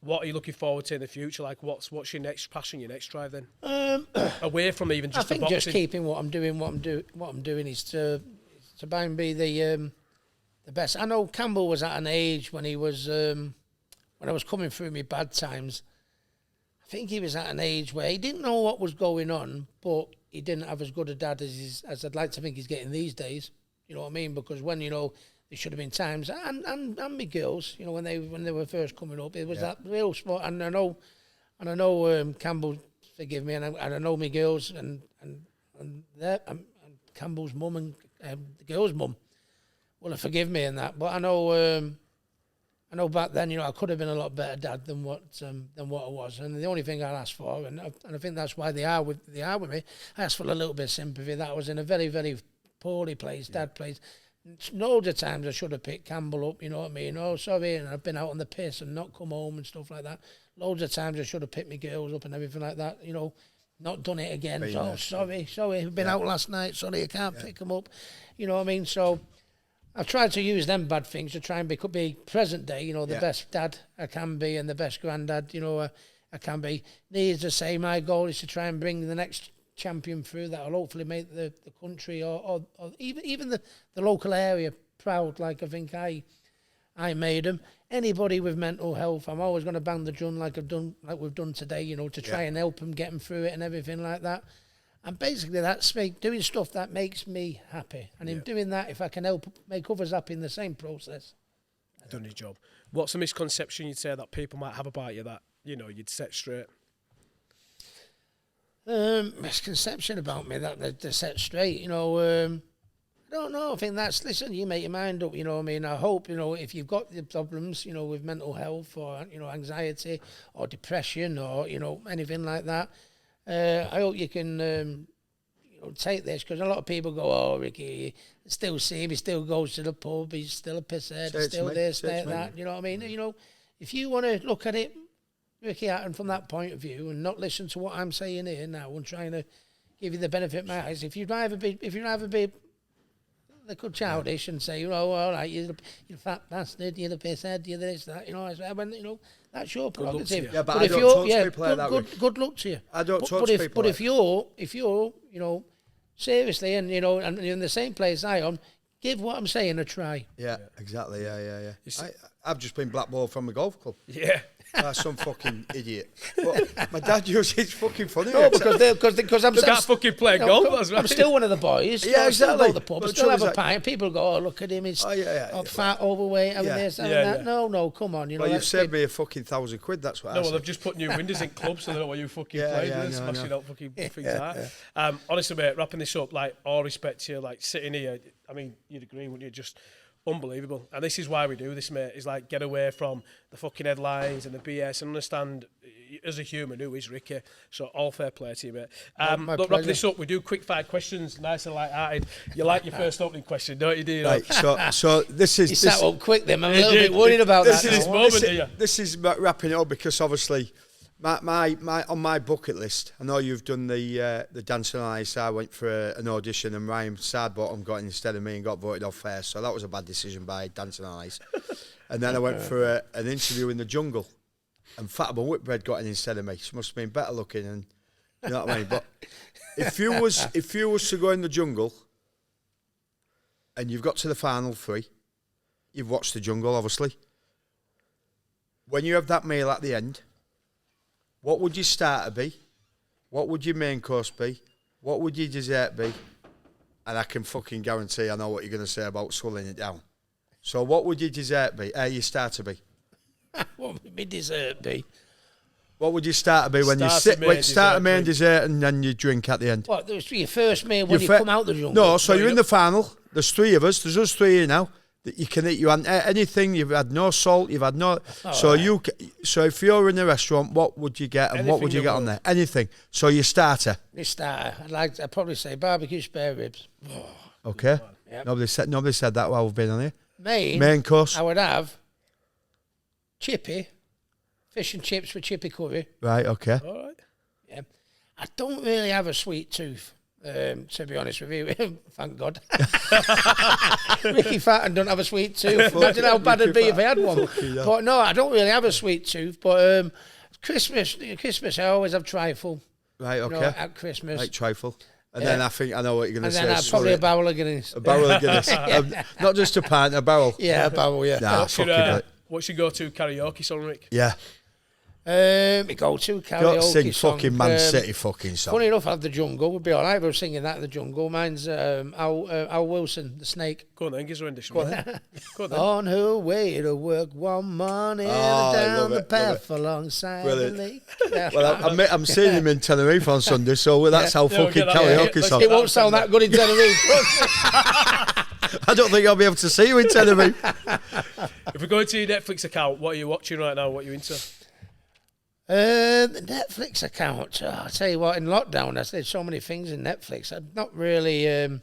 what are you looking forward to in the future? Like, what's your next passion, your next drive then? Away from even just the boxing. Just keeping what I'm doing. What I'm doing is to try and be the best. I know Campbell was at an age when he was when I was coming through my bad times. I think he was at an age where he didn't know what was going on, but he didn't have as good a dad as I'd like to think he's getting these days. You know what I mean? Because when, you know, there should have been times, and my girls, you know, when they were first coming up, it was that real spot. And I know Campbell, forgive me, and I know my girls and Campbell's mum and the girl's mum will forgive me in that. But I know back then, you know, I could have been a lot better dad than what I was. And the only thing I'll ask for, and I think that's why they are with me, I asked for a little bit of sympathy. That was in a very, very poorly placed, dad place. Loads of times I should have picked Campbell up, you know what I mean? Oh, sorry, and I've been out on the piss and not come home and stuff like that. Loads of times I should have picked my girls up and everything like that, you know. Not done it again. So sorry, I've been out last night. Sorry, I can't pick them up. You know what I mean? So I've tried to use them bad things to try and be present day, you know, the best dad I can be and the best granddad, you know, I can be. Needs to say my goal is to try and bring the next champion through that will hopefully make the country or even the local area proud, like I think I made them. Anybody with mental health, I'm always going to bang the drum like we've done today, you know, to try and help them, get them through it and everything like that. And basically that's doing stuff that makes me happy. And in doing that, if I can help make others happy in the same process. Done your job. What's a misconception you'd say that people might have about you that, you know, you'd set straight? Misconception about me that they're set straight, you know, I don't know. I think listen, you make your mind up, you know what I mean? I hope, you know, if you've got the problems, you know, with mental health or, you know, anxiety or depression or, you know, anything like that, I hope you can, you know, take this, because a lot of people go, oh, Ricky, you still see him, he still goes to the pub, he's still a pisshead, he's still this, that, you know what I mean? You know, if you want to look at it, Ricky Hatton, from that point of view and not listen to what I'm saying here now and trying to give you the benefit of my eyes, if you'd rather be they could childish and say, oh, all right, you're a fat bastard, you're the pisshead, you're this, that, you know, you know, that's your prerogative. Yeah, but I don't talk to people like that. Good luck to you. I don't talk to people. But if you're, you know, seriously, and you know, and you're in the same place I am, give what I'm saying a try. Yeah, exactly. Yeah. I've just been blackballed from a golf club. Yeah. Some fucking idiot. But my dad uses it's fucking funny. No, because I'm They can't fucking play golf. That's right. I'm still one of the boys. Yeah, I still go exactly. to the pub. But I still have a like, pint. People go, oh, look at him. He's fat, overweight, having this, having that. No, come on. You know, well, you've saved me a fucking £1,000. That's what I said. They've just put new windows in clubs so they know what you fucking played and smashing out fucking things out. Honestly, mate, wrapping this up, like, all respect to you, like, sitting here, I mean, you'd agree, wouldn't you? Just unbelievable. And this is why we do this, mate, is like get away from the fucking headlines and the BS and understand as a human who is Ricky. So all fair play to you, mate. Look, wrapping this up, we do quick fire questions, nice and light-hearted. You like your first opening question, don't you, do you? Right, so this is... You sat up quick then, I'm a little bit worried about that. This is wrapping it up because obviously my on my bucket list, I know you've done the Dancing on Ice. I went for an audition and Ryan Sadbottom got in instead of me and got voted off first, so that was a bad decision by Dancing on Ice. And then I went for an interview in the Jungle and Fatima Whitbread got in instead of me. She must have been better looking, and you know what I mean. But if you was to go in the Jungle and you've got to the final 3, you've watched the Jungle obviously. When you have that meal at the end, what would your starter be? What would your main course be? What would your dessert be? And I can fucking guarantee I know what you're going to say about swallowing it down. So what would your dessert be? Your starter be? What would my dessert be? What would your starter be when you sit? Starter, main, dessert, and then you drink at the end. What? There's your first meal when you come out the Jungle? No, so you're in the final. There's 3 of us. There's us 3 here now. You can eat. You had anything. You've had no salt. You've had no. So if you're in a restaurant, what would you get, and anything what would you get on there? Anything. So your starter. Your starter. I'd probably say barbecue spare ribs. Okay. Yep. Nobody said that while we've been on here. Main course. I would have chippy, fish and chips with chippy curry. Right. Okay. All right. Yeah. I don't really have a sweet tooth. To be honest with you, thank God. Ricky Hatton don't have a sweet tooth. Imagine how bad it'd be if I had one. But no, I don't really have a sweet tooth. But Christmas, I always have trifle. Right, okay. You know, at Christmas. Like trifle. And then I think I know what you're going to say. And then probably a barrel of Guinness. A barrel of Guinness. Not just a pint, a barrel. Yeah, a barrel, yeah. Nah, what's your go-to karaoke song, Rick? Yeah. My go-to karaoke sing song. Fucking Man City fucking song. Funny enough, I have the Jungle. We'd be all right. We're singing that in the Jungle. Mine's Al Wilson, the Snake. Go on then, give us a rendition. Go on, on her way to work one morning down the path alongside the lake. Yeah. Well, I'm seeing him in Tenerife on Sunday, so that's how fucking karaoke song. It won't sound that good in Tenerife. I don't think I'll be able to see you in Tenerife. If we go into your Netflix account, what are you watching right now? What are you into? The Netflix account. I'll tell you what, in lockdown, there's so many things in Netflix. I'm not really. There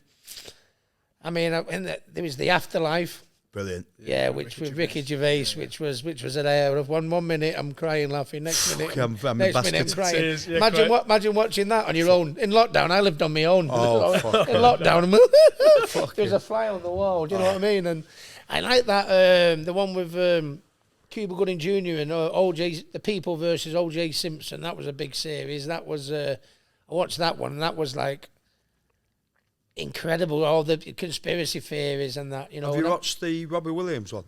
was The Afterlife. Brilliant. Yeah, which with Ricky Gervais, which was an hour of one minute I'm crying, laughing, next minute I'm crying. Imagine watching that on your own in lockdown. I lived on my own. Oh, fuck in lockdown. There's a fly on the wall. Do you know what I mean? And I like that the one with. Cuba Gooding Jr. and OJ, The People versus OJ Simpson. That was a big series. That was I watched that one, and that was like incredible. All the conspiracy theories and that. You know. Have you watched the Robbie Williams one?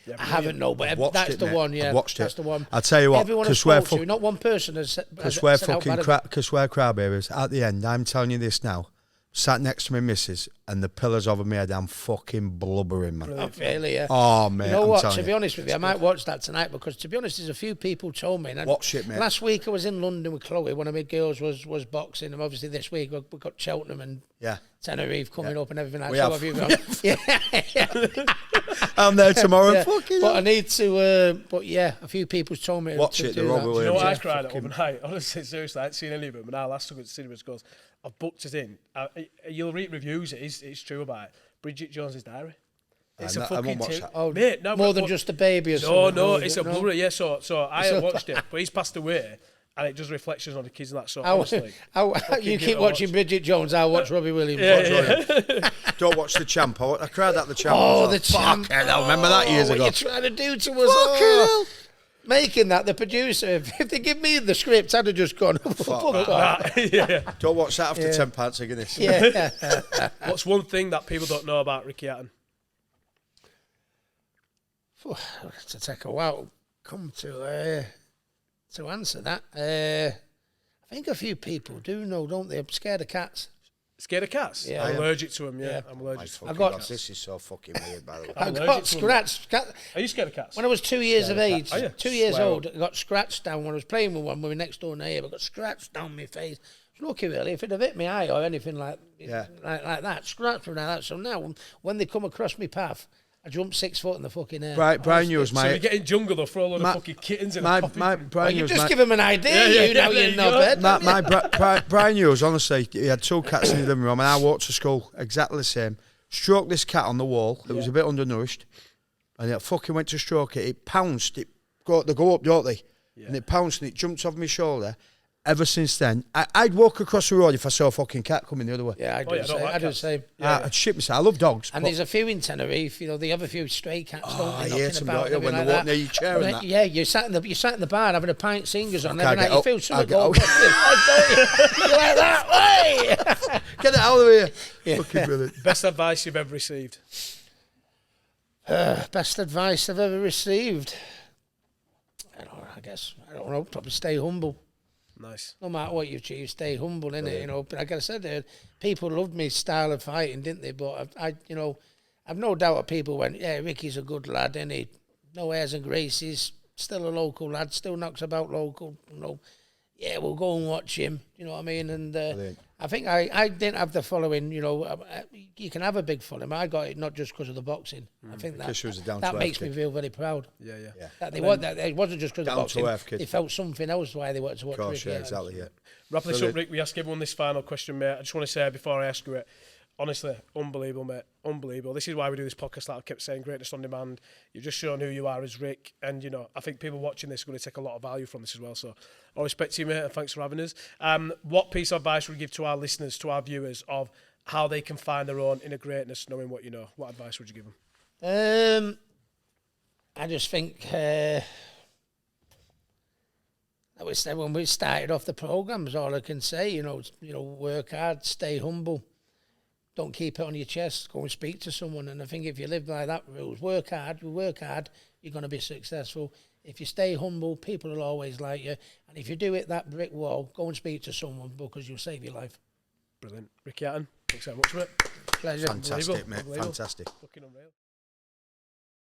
Yeah, I haven't, no, but that's the one. Yeah, I've watched that's it. the one. I'll tell you what, everyone has spoke to, not one person has. Because we're crybabies. At the end, I'm telling you this now. Sat next to my missus, and the pillars over my head, I'm fucking blubbering, man. Oh, really, yeah. Oh, man. You know what? To be honest with you, I might watch that tonight because, to be honest, there's a few people told me. Watch it, mate. Last week I was in London with Chloe. One of my girls was boxing, and obviously this week we've got Cheltenham and Tenerife coming up and everything like that. So have you gone? I'm there tomorrow. Yeah. But I need to. But yeah, a few people told me watch to it. do The Robbie Williams. You know what I cried at overnight? Honestly, seriously, I hadn't seen any of them. And I last took it to cinemas goes, I've booked it in. You'll read reviews. It's true about it. Bridget Jones's Diary. It's a fucking mate. No, more than just a baby or something. No, it's a Blu-ray. Yeah, so I had watched it, but he's passed away. And it does reflections on the kids and that sort. Honestly, you keep watching Bridget Jones. I'll watch Robbie Williams. Yeah. Don't watch The Champ. I cried at The Champ. Oh, The Champ. I remember that years ago. What are you trying to do to us? Making that the producer. If they give me the script, I'd have just gone. Don't watch that after 10 pints of Guinness. Yeah. What's one thing that people don't know about Ricky Hatton? To take a while, come to. to answer that, I think a few people do know, don't they? I'm scared of cats. Scared of cats? Yeah. I'm allergic to them, Yeah. I'm allergic to them. I got- God, this is so fucking weird, by the way. I allergic got to 'em. scratched. Are you scared of cats? When I was 2 years of age, Are you? 2 years Swear old, I got scratched down when I was playing with one with my next door neighbour. I got scratched down my face. I was lucky, really. If it had hit my eye or anything like that, scratched me like that. So now, when they come across my path, I jump 6 foot in the fucking air. Brian Hughes, So you my get in jungle, they'll throw a load of fucking kittens in a coffee. Well, Brian you Hughes, just give them an idea, there you you go. knobhead. Brian Hughes, honestly, he had 2 cats in the living room, and I walked to school exactly the same. Stroked this cat on the wall. It was a bit undernourished, and it fucking went to stroke it. It pounced. They go up, don't they? Yeah. And it pounced and it jumped off my shoulder. Ever since then, I'd walk across the road if I saw a fucking cat coming the other way. Yeah, I do the same. I'd shit myself. I love dogs. And there's a few in Tenerife, they have a few stray cats, don't I they, hate knocking them, about don't you, and when everything they like walk that. near your chair and that. Yeah, you sat in the bar having a pint singers on Can't every night. get You up. feel something I'll going get on. You're like that, way! Get it out of here. Fucking brilliant. Best advice you've ever received? Best advice I've ever received? I don't know, probably stay humble. Nice. No matter what you achieve, stay humble, innit? But like I said, people loved me style of fighting, didn't they? But I've no doubt that people went, yeah, Ricky's a good lad, isn't he? No airs and graces, still a local lad, still knocks about local, Yeah, we'll go and watch him, you know what I mean? And I think I didn't have the following, you can have a big following. I got it not just because of the boxing. I think that makes me feel very proud. Yeah. That it wasn't just because of the boxing. They felt something else why they wanted to watch Ricky. Yeah, exactly, yeah. Wrapping this up, Rick, we ask everyone this final question, mate. I just want to say before I ask you it, honestly, unbelievable, mate. Unbelievable. This is why we do this podcast, like I kept saying, Greatness on Demand. You've just shown who you are as Rick. And, I think people watching this are going to take a lot of value from this as well. So, I respect you, mate, and thanks for having us. What piece of advice would you give to our listeners, to our viewers, of how they can find their own inner greatness, knowing what you know? What advice would you give them? I just think... I would say when we started off the programme, is all I can say. Work hard, stay humble. Don't keep it on your chest. Go and speak to someone. And I think if you live by that rules, work hard, you're going to be successful. If you stay humble, people will always like you. And if you do it that brick wall, go and speak to someone because you'll save your life. Brilliant. Ricky Hatton, thanks so much, mate. Pleasure. Fantastic, mate. Fantastic. Fucking unreal.